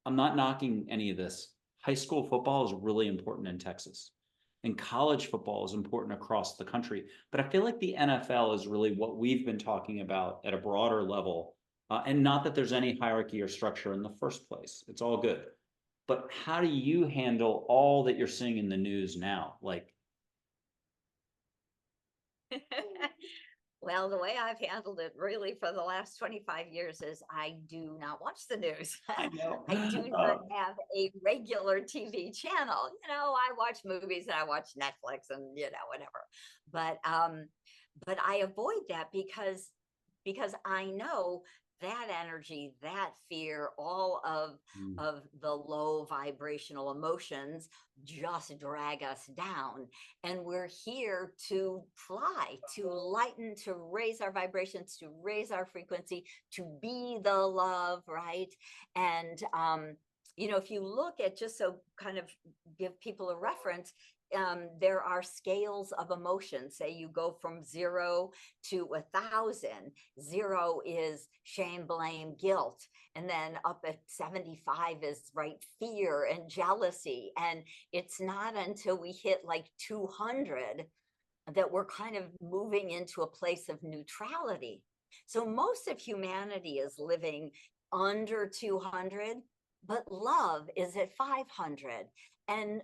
I'm not knocking any of this. High school football is really important in Texas, and college football is important across the country. But I feel like the NFL is really what we've been talking about at a broader level. And not that there's any hierarchy or structure in the first place. It's all good. But how do you handle all that you're seeing in the news now? Like, Well, the way I've handled it really for the last 25 years is I do not watch the news. I know. I do not have a regular TV channel. I watch movies and I watch Netflix and whatever. But I avoid that because I know that energy, that fear, all of the low vibrational emotions just drag us down. And we're here to fly, to lighten, to raise our vibrations, to raise our frequency, to be the love, right? And if you look at, just so kind of give people a reference, there are scales of emotion. Say you go from 0 to 1,000. 0 is shame, blame, guilt. And then up at 75 is fear and jealousy. And it's not until we hit like 200 that we're kind of moving into a place of neutrality. So most of humanity is living under 200, but love is at 500. And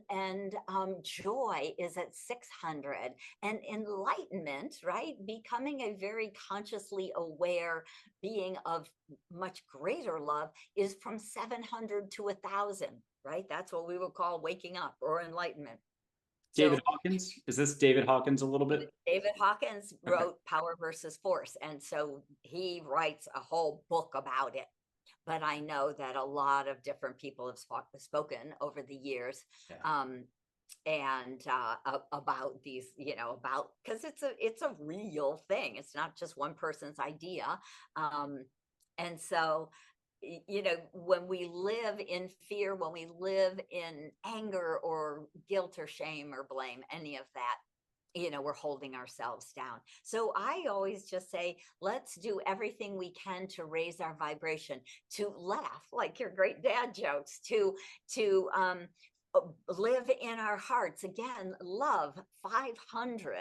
joy is at 600, and enlightenment, right, becoming a very consciously aware being of much greater love, is from 700 to 1,000, right? That's what we would call waking up or enlightenment. David Hawkins? Is this David Hawkins a little bit? David Hawkins wrote Power versus Force, and so he writes a whole book about it. But I know that a lot of different people have spoken over the years, and about these, about, because it's a real thing. It's not just one person's idea, and so when we live in fear, when we live in anger or guilt or shame or blame, any of that, we're holding ourselves down. So I always just say, let's do everything we can to raise our vibration, to laugh like your great dad jokes, to live in our hearts. Again, love 500,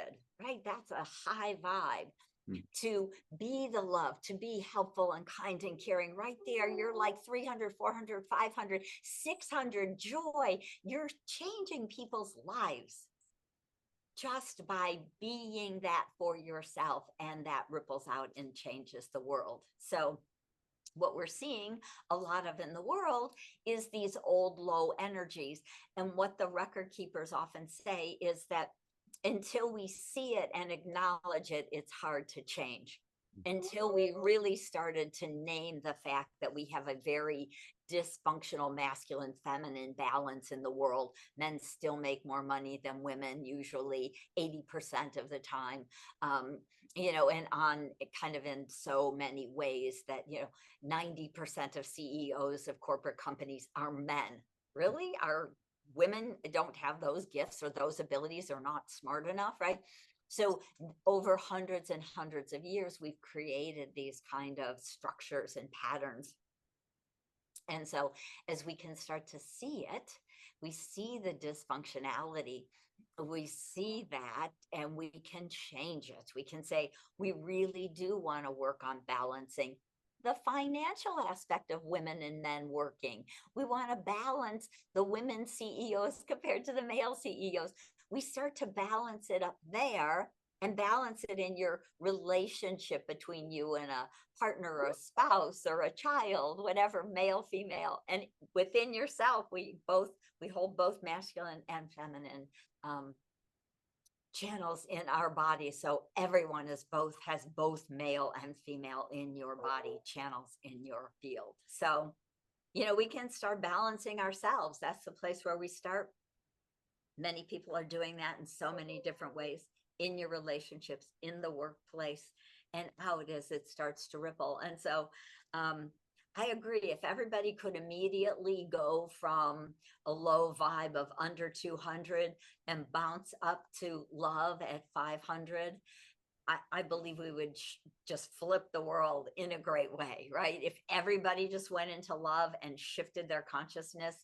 right? That's a high vibe. To be the love, to be helpful and kind and caring. Right there, you're like 300, 400, 500, 600, joy. You're changing people's lives just by being that for yourself, and that ripples out and changes the world. So what we're seeing a lot of in the world is these old low energies. And what the record keepers often say is that until we see it and acknowledge it, it's hard to change. Until we really started to name the fact that we have a very dysfunctional masculine feminine balance in the world. Men still make more money than women, usually 80% of the time. And on kind of in so many ways that 90% of CEOs of corporate companies are men. Really? Are women don't have those gifts or those abilities, or not smart enough, right? So over hundreds and hundreds of years, we've created these kind of structures and patterns. And so as we can start to see it, we see the dysfunctionality, we see that, and we can change it. We can say, we really do want to work on balancing the financial aspect of women and men working. We want to balance the women CEOs compared to the male CEOs. We start to balance it up there, and balance it in your relationship between you and a partner or a spouse or a child, whatever, male, female. And within yourself, we hold both masculine and feminine channels in our body. So everyone has both male and female in your body channels in your field. So, we can start balancing ourselves. That's the place where we start. Many people are doing that in so many different ways, in your relationships, in the workplace, and out as it starts to ripple. And so I agree. If everybody could immediately go from a low vibe of under 200 and bounce up to love at 500, I believe we would just flip the world in a great way, right? If everybody just went into love and shifted their consciousness,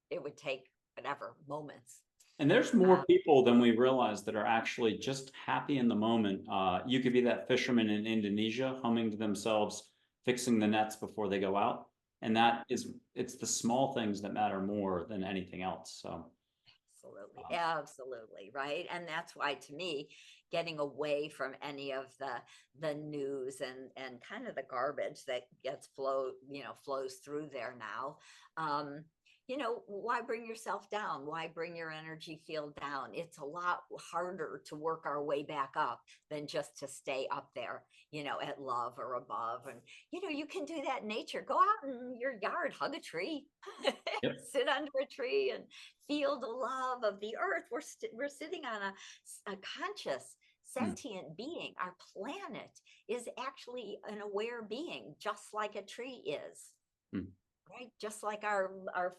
it would take whatever moments. And there's more people than we realize that are actually just happy in the moment. You could be that fisherman in Indonesia humming to themselves, fixing the nets before they go out. And it's the small things that matter more than anything else. So absolutely, absolutely, right. And that's why, to me, getting away from any of the news and kind of the garbage that gets flows through there now. Why bring yourself down? Why bring your energy field down? It's a lot harder to work our way back up than just to stay up there, at love or above. And, you can do that in nature. Go out in your yard, hug a tree, yep. sit under a tree and feel the love of the earth. We're sitting on a conscious, sentient being. Our planet is actually an aware being, just like a tree is. Right, just like our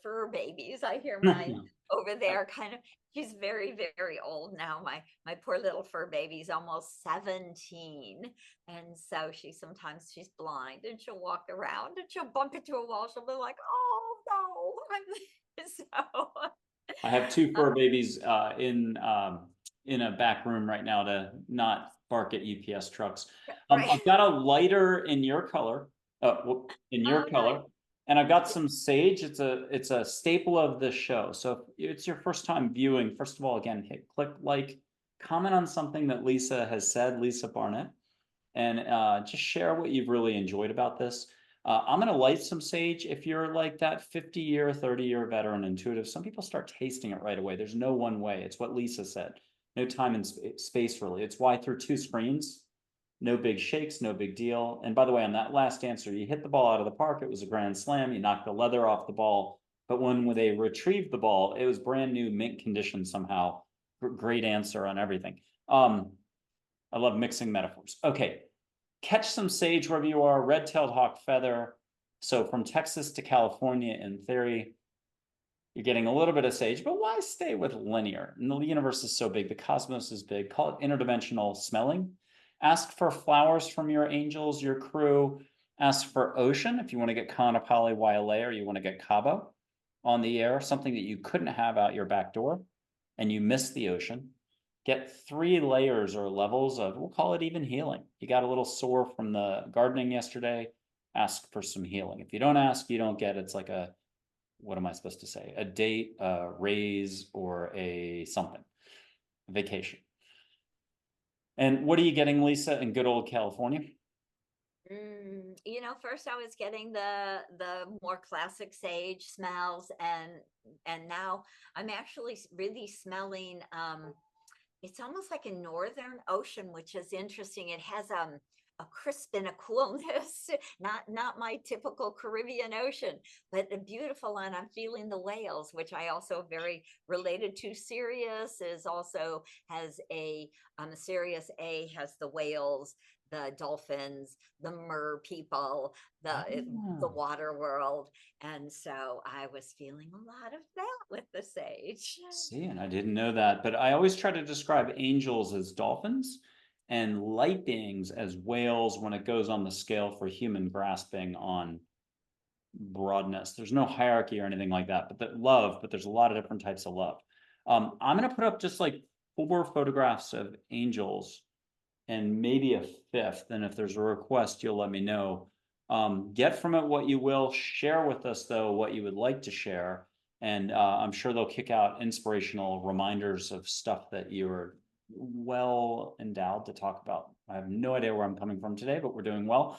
fur babies. I hear mine over there. Kind of, she's very, very old now. My poor little fur baby's almost 17, and so she's blind, and she'll walk around and she'll bump into a wall. She'll be like, "Oh no!" So I have two fur babies in a back room right now to not bark at UPS trucks. right. I've got a lighter in your color, Nice. and I've got some sage. It's a staple of the show. So if it's your first time viewing, first of all, again, click like, comment on something that Lisa has said, Lisa Barnett, and just share what you've really enjoyed about this. I'm going to light some sage. If you're like that 50-year, 30-year veteran intuitive, some people start tasting it right away. There's no one way. It's what Lisa said. No time and space, really. It's why through 2 screens, no big shakes, no big deal. And by the way, on that last answer, you hit the ball out of the park. It was a grand slam. You knocked the leather off the ball. But when they retrieved the ball, it was brand new, mint condition somehow. Great answer on everything. I love mixing metaphors. Okay. Catch some sage wherever you are, red-tailed hawk feather. So from Texas to California, in theory, you're getting a little bit of sage, but why stay with linear? And the universe is so big, the cosmos is big. Call it interdimensional smelling. Ask for flowers from your angels, your crew. Ask for ocean if you want to get Kanapali Wailea or you want to get Cabo on the air, something that you couldn't have out your back door and you miss the ocean. Get 3 layers or levels of, we'll call it even healing. You got a little sore from the gardening yesterday, ask for some healing. If you don't ask, you don't get. It's like a, what am I supposed to say? A date, a raise, or a something, a vacation. And what are you getting, Lisa, in good old California? First I was getting the more classic sage smells, and now I'm actually really smelling it's almost like a northern ocean, which is interesting. It has a crisp and a coolness, not my typical Caribbean ocean, but a beautiful one. I'm feeling the whales, which I also very related to. Sirius is also has Sirius A has the whales, the dolphins, the mer people, the water world. And so I was feeling a lot of that with the sage. See, and I didn't know that, but I always try to describe angels as dolphins and light beings as whales when it goes on the scale for human grasping on broadness. There's no hierarchy or anything like that, but there's a lot of different types of love. I'm going to put up just like 4 photographs of angels and maybe a 5th. And if there's a request, you'll let me know. Get from it what you will. Share with us, though, what you would like to share. And I'm sure they'll kick out inspirational reminders of stuff that you're well endowed to talk about. I have no idea where I'm coming from today, but we're doing well.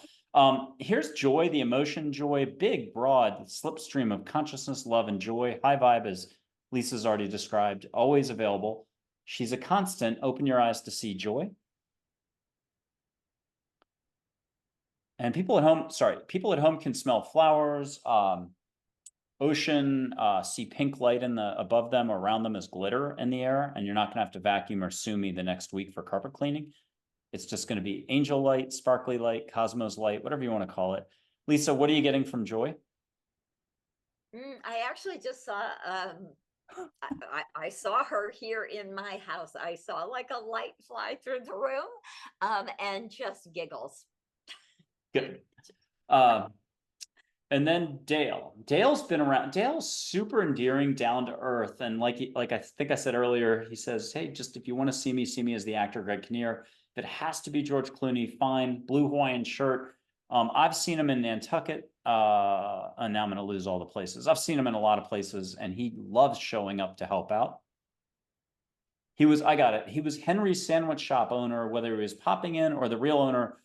Here's joy, the emotion joy, big, broad slipstream of consciousness, love, and joy. High vibe, as Lisa's already described, always available. She's a constant. Open your eyes to see joy. And people at home can smell flowers, ocean, see pink light above them, around them as glitter in the air, and you're not gonna have to vacuum or sue me the next week for carpet cleaning. It's just gonna be angel light, sparkly light, cosmos light, whatever you want to call it. Lisa, what are you getting from joy? I actually just saw I saw her here in my house. I saw like a light fly through the room, and just giggles. Good. Uh, and then Dale. Dale's been around. Dale's super endearing, down to earth, and like I think I said earlier, he says, "Hey, just if you want to see me as the actor Greg Kinnear. If it has to be George Clooney, fine. Blue Hawaiian shirt. I've seen him in Nantucket, and now I'm going to lose all the places. I've seen him in a lot of places, and he loves showing up to help out. I got it. He was Henry's sandwich shop owner, whether he was popping in or the real owner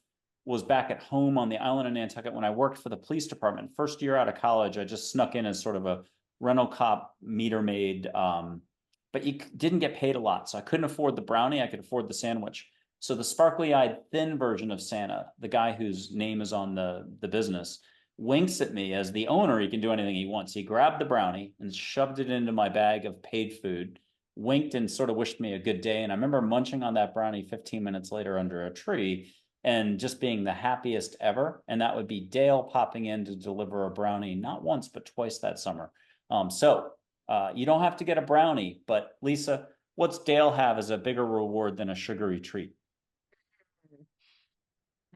was back at home on the island of Nantucket when I worked for the police department. First year out of college, I just snuck in as sort of a rental cop meter maid. But you didn't get paid a lot. So I couldn't afford the brownie. I could afford the sandwich. So the sparkly eyed thin version of Santa, the guy whose name is on the business, winks at me as the owner. He can do anything he wants. He grabbed the brownie and shoved it into my bag of paid food, winked and sort of wished me a good day. And I remember munching on that brownie 15 minutes later under a tree and just being the happiest ever. And that would be Dale popping in to deliver a brownie, not once, but twice that summer. You don't have to get a brownie, but Lisa, what's Dale have as a bigger reward than a sugary treat?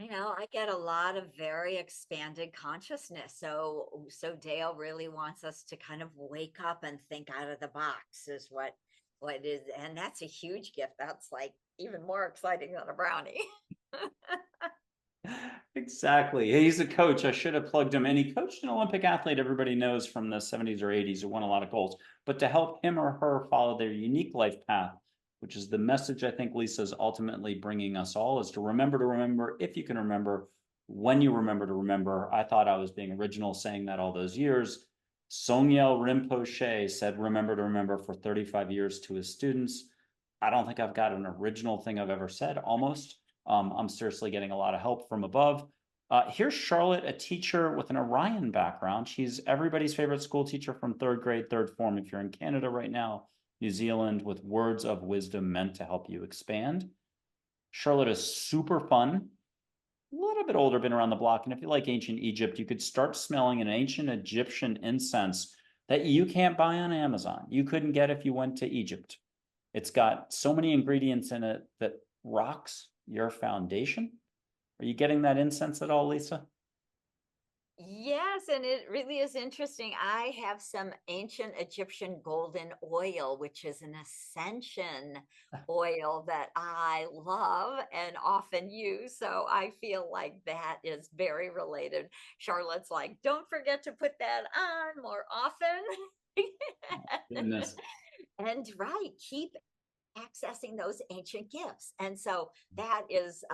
I get a lot of very expanded consciousness. So Dale really wants us to kind of wake up and think out of the box is what is, and that's a huge gift. That's like even more exciting than a brownie. Exactly. He's a coach. I should have plugged him. And he coached an Olympic athlete everybody knows from the 70s or 80s who won a lot of goals. But to help him or her follow their unique life path, which is the message I think Lisa's ultimately bringing us all, is to remember if you can remember, when you remember to remember. I thought I was being original saying that all those years. Songyel Rinpoche said, remember to remember for 35 years to his students. I don't think I've got an original thing I've ever said, almost. I'm seriously getting a lot of help from above. Here's Charlotte, a teacher with an Orion background. She's everybody's favorite school teacher from third grade, third form. If you're in Canada right now, New Zealand, with words of wisdom meant to help you expand. Charlotte is super fun, a little bit older, been around the block. And if you like ancient Egypt, you could start smelling an ancient Egyptian incense that you can't buy on Amazon. You couldn't get if you went to Egypt. It's got so many ingredients in it that rocks your foundation. Are you getting that incense at all, Lisa? Yes, and it really is interesting. I have some ancient Egyptian golden oil, which is an ascension oil that I love and often use. So I feel like that is very related. Charlotte's like, don't forget to put that on more often. Goodness. And right, keep accessing those ancient gifts. And so that is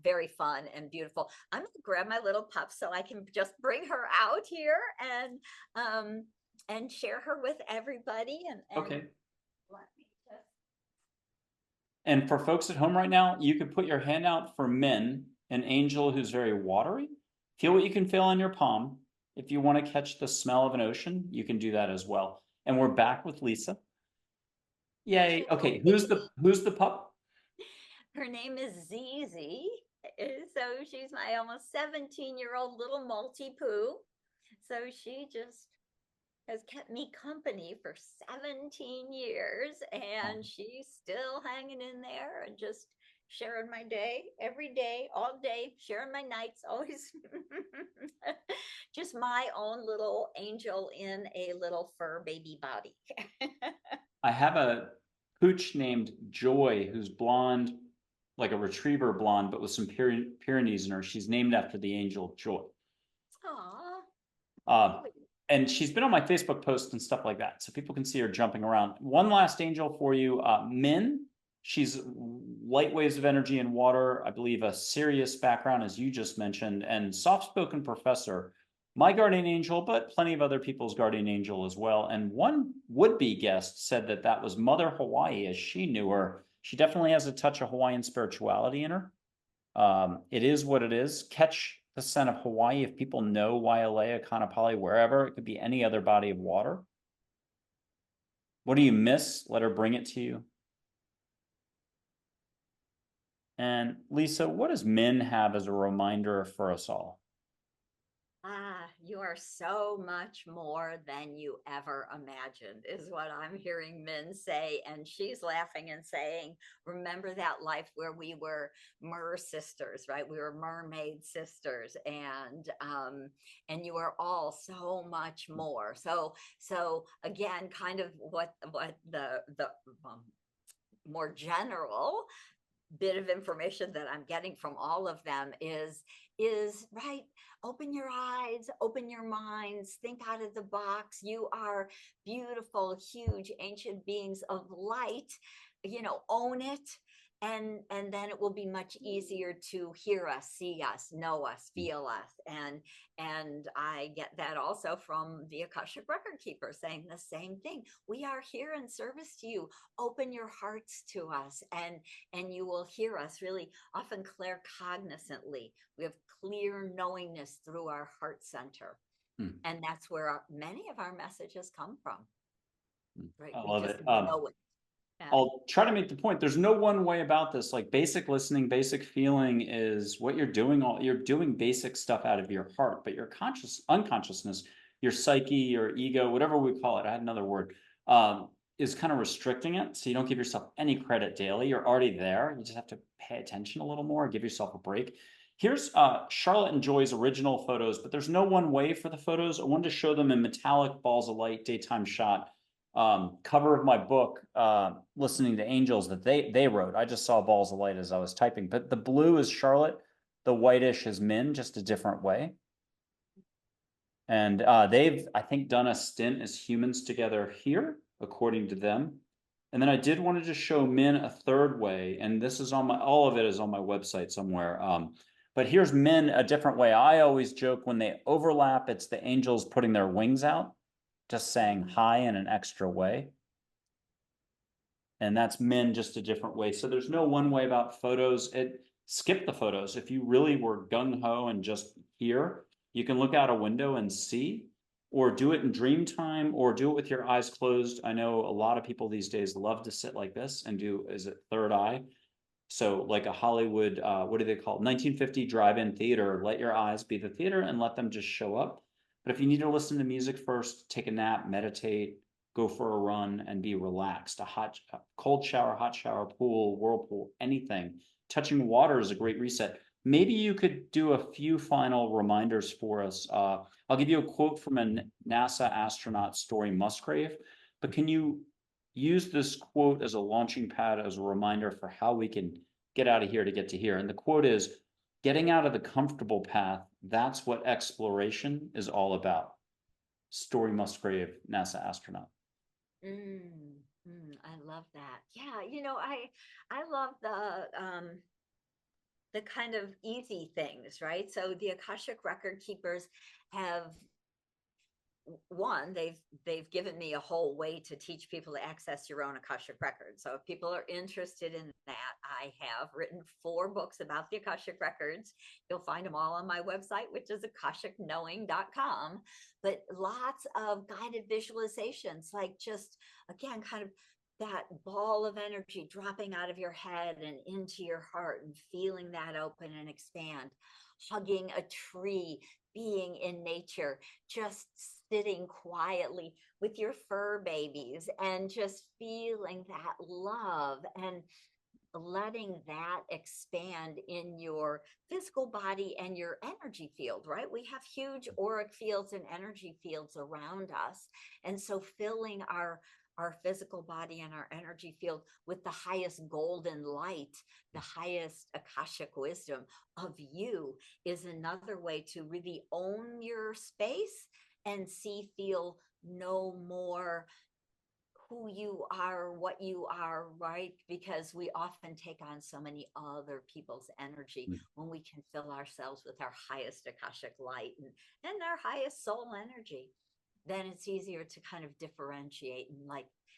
very fun and beautiful. I'm going to grab my little pup so I can just bring her out here and share her with everybody. And Okay. let me just... And for folks at home right now, you could put your hand out for Min, an angel who's very watery. Feel what you can feel on your palm. If you want to catch the smell of an ocean, you can do that as well. And we're back with Lisa. Yay. Okay, who's the pup? Her name is Zizi. So she's my almost 17-year-old little Maltipoo. So she just has kept me company for 17 years, and she's still hanging in there and just sharing my day every day, all day, sharing my nights, always. Just my own little angel in a little fur baby body. I have a pooch named Joy who's blonde, like a retriever blonde, but with some Pyrenees in her. She's named after the angel Joy. Aww. And she's been on my Facebook posts and stuff like that, so people can see her jumping around. One last angel for you, Min. She's light waves of energy and water, I believe a serious background, as you just mentioned, and soft-spoken professor. My guardian angel, but plenty of other people's guardian angel as well. And one would-be guest said that that was Mother Hawaii as she knew her. She definitely has a touch of Hawaiian spirituality in her. It is what it is. Catch the scent of Hawaii. If people know Wailea, Kaanapali, wherever, it could be any other body of water. What do you miss? Let her bring it to you. And Lisa, what does Min have as a reminder for us all? You are so much more than you ever imagined, is what I'm hearing Min say. And she's laughing and saying, remember that life where we were mer sisters, right? We were mermaid sisters, and you are all so much more. So again, kind of what the um, more general bit of information that I'm getting from all of them is right. Open your eyes, open your minds, think out of the box. You are beautiful, huge, ancient beings of light. Own it. And then it will be much easier to hear us, see us, know us, feel us. And I get that also from the Akashic Record Keeper saying the same thing. We are here in service to you. Open your hearts to us, and you will hear us really often claircognizantly. We have clear knowingness through our heart center. Hmm. And that's where many of our messages come from, right? I We love just it. know it. Yeah. I'll try to make the point. There's no one way about this. Like basic listening, basic feeling is what you're doing. You're doing basic stuff out of your heart, but your unconsciousness, your psyche, your ego, whatever we call it. I had another word. Is kind of restricting it. So you don't give yourself any credit daily. You're already there. You just have to pay attention a little more, give yourself a break. Here's Charlotte and Joy's original photos, but there's no one way for the photos. I wanted to show them in metallic balls of light, daytime shot. Cover of my book, Listening to Angels, that they wrote. I just saw balls of light as I was typing, but the blue is Charlotte, the whitish is Min, just a different way. And they've, I think, done a stint as humans together here, according to them. And then I did want to just show Min a third way, and this is on all of it is on my website somewhere. But here's Min a different way. I always joke when they overlap, it's the angels putting their wings out, just saying hi in an extra way. And that's Min just a different way. So there's no one way about photos. Skip the photos. If you really were gung-ho and just here, you can look out a window and see, or do it in dream time, or do it with your eyes closed. I know a lot of people these days love to sit like this and do, is it third eye? So like a Hollywood, what do they call it? 1950 drive-in theater. Let your eyes be the theater and let them just show up. But if you need to listen to music first, take a nap, meditate, go for a run, and be relaxed. Cold shower, hot shower, pool, whirlpool, anything. Touching water is a great reset. Maybe you could do a few final reminders for us. I'll give you a quote from a NASA astronaut, Story Musgrave, but can you use this quote as a launching pad, as a reminder for how we can get out of here to get to here? And the quote is, getting out of the comfortable path, that's what exploration is all about. Story Musgrave, NASA astronaut. I love that. Yeah, I love the kind of easy things, right? So the Akashic Record Keepers have they've given me a whole way to teach people to access your own Akashic records. So if people are interested in that, I have written 4 books about the Akashic records. You'll find them all on my website, which is akashicknowing.com. But lots of guided visualizations, like just again, kind of that ball of energy dropping out of your head and into your heart and feeling that open and expand. Hugging a tree, being in nature, just sitting quietly with your fur babies and just feeling that love and letting that expand in your physical body and your energy field, right? We have huge auric fields and energy fields around us. And so filling our physical body and our energy field with the highest golden light, the highest Akashic wisdom of you is another way to really own your space and see, feel, no more who you are, what you are, right? Because we often take on so many other people's energy when we can fill ourselves with our highest Akashic light and our highest soul energy. Then it's easier to kind of differentiate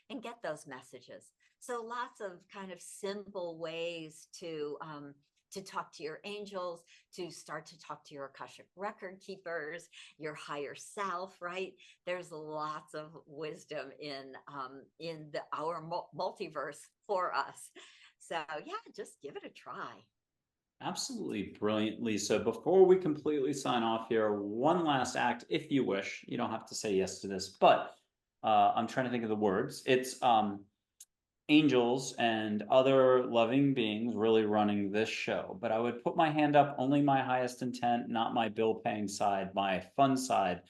and get those messages. So lots of kind of simple ways to talk to your angels, to start to talk to your Akashic record keepers, your higher self, right? There's lots of wisdom in our multiverse for us. So yeah, just give it a try. Absolutely brilliant, Lisa. Before we completely sign off here, one last act, if you wish. You don't have to say yes to this, but I'm trying to think of the words. It's angels and other loving beings really running this show. But I would put my hand up, only my highest intent, not my bill paying side, my fun side.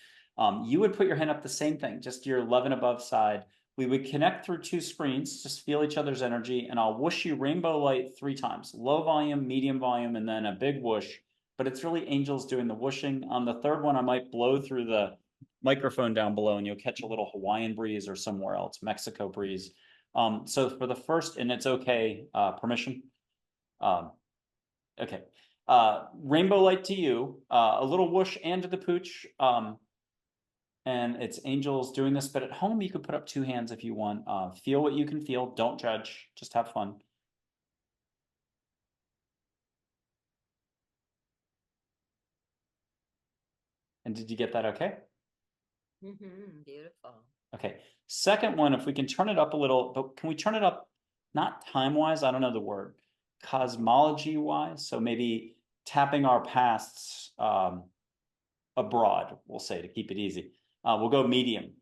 You would put your hand up, the same thing, just your love and above side. We would connect through two screens, just feel each other's energy, and I'll whoosh you rainbow light 3 times, low volume, medium volume, and then a big whoosh. But it's really angels doing the whooshing. On the third one, I might blow through the microphone down below and you'll catch a little Hawaiian breeze or somewhere else, Mexico breeze. So for the first, and it's okay, permission. Okay. Rainbow light to you, a little whoosh and to the pooch. And it's angels doing this, but at home you could put up 2 hands if you want. Feel what you can feel. Don't judge. Just have fun. And did you get that okay? Beautiful. Okay. Second one, if we can turn it up a little, but can we turn it up, not time-wise, I don't know the word, cosmology-wise? So maybe tapping our pasts abroad, we'll say, to keep it easy. We'll go medium.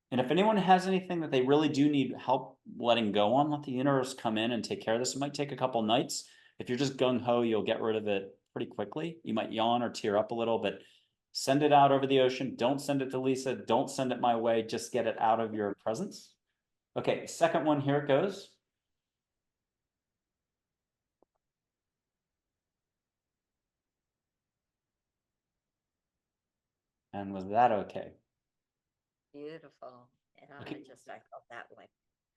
And if anyone has anything that they really do need help letting go on, let the universe come in and take care of this. It might take a couple nights. If you're just gung-ho, you'll get rid of it pretty quickly. You might yawn or tear up a little, but send it out over the ocean. Don't send it to Lisa. Don't send it my way. Just get it out of your presence. Okay, second one, here it goes. And was that okay? Beautiful. Yeah, Okay, I felt that way.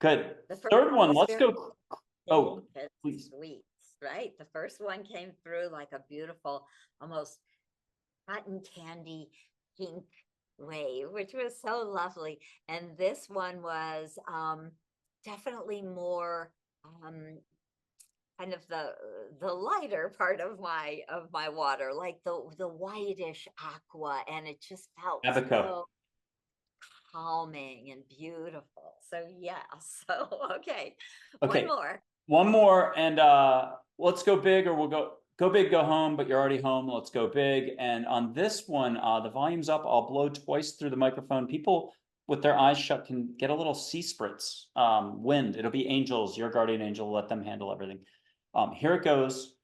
good. The first Third one one, was let's very go. Oh, please. sweet, right? The first one came through like a beautiful, almost cotton candy pink wave, which was so lovely. And this one was definitely more kind of the lighter part of my water, like the whitish aqua, and it just felt Abaco. so calming and beautiful. So yeah, so okay. One Okay, more. one more, and let's go big, or we'll go big, go home, but you're already home. Let's go big. And on this one, the volume's up. I'll blow twice through the microphone. People with their eyes shut can get a little sea spritz, wind. It'll be angels, your guardian angel. Let them handle everything. Here it goes.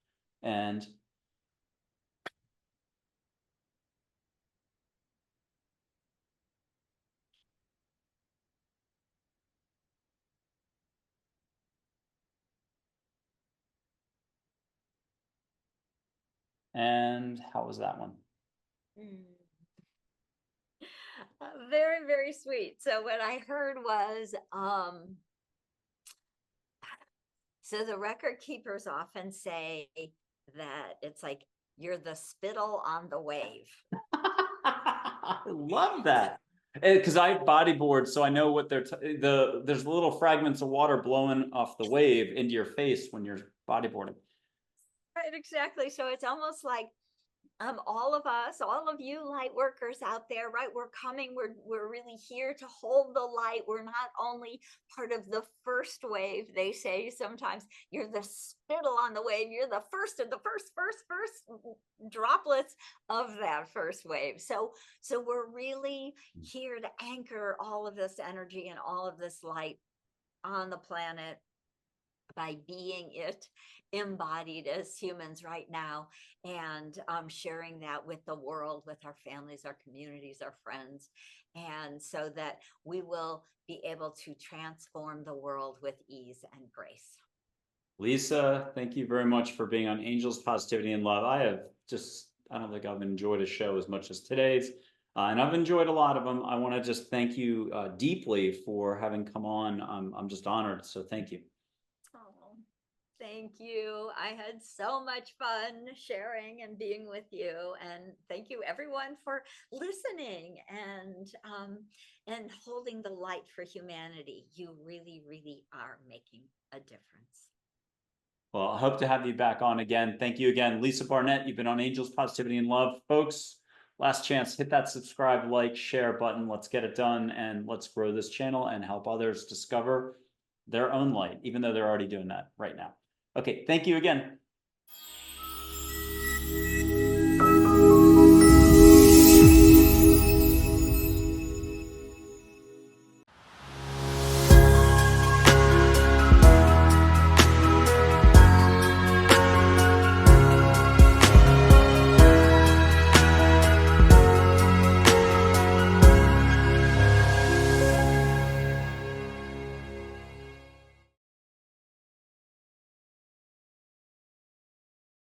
And how was that one? Very, very sweet. So what I heard was, so the record keepers often say that it's like you're the spittle on the wave. I love that. Because I bodyboard, so I know what there's little fragments of water blowing off the wave into your face when you're bodyboarding. Right, exactly. So it's almost like all of us, all of you light workers out there, right? We're really here to hold the light. We're not only part of the first wave. They say sometimes you're the spittle on the wave. You're the first of the first droplets of that first wave. So we're really here to anchor all of this energy and all of this light on the planet by being it embodied as humans right now, and sharing that with the world, with our families, our communities, our friends, and so that we will be able to transform the world with ease and grace. Lisa, thank you very much for being on Angels, Positivity, and Love. I don't think I've enjoyed a show as much as today's, and I've enjoyed a lot of them. I want to just thank you deeply for having come on. I'm just honored, so thank you. Oh, thank you. I had so much fun sharing and being with you, and thank you everyone for listening and holding the light for humanity. You really, really are making a difference. Well, I hope to have you back on again. Thank you again, Lisa Barnett. You've been on Angels, Positivity, and Love. Folks, last chance, hit that subscribe, like, share button. Let's get it done, and let's grow this channel and help others discover their own light, even though they're already doing that right now. Okay, thank you again.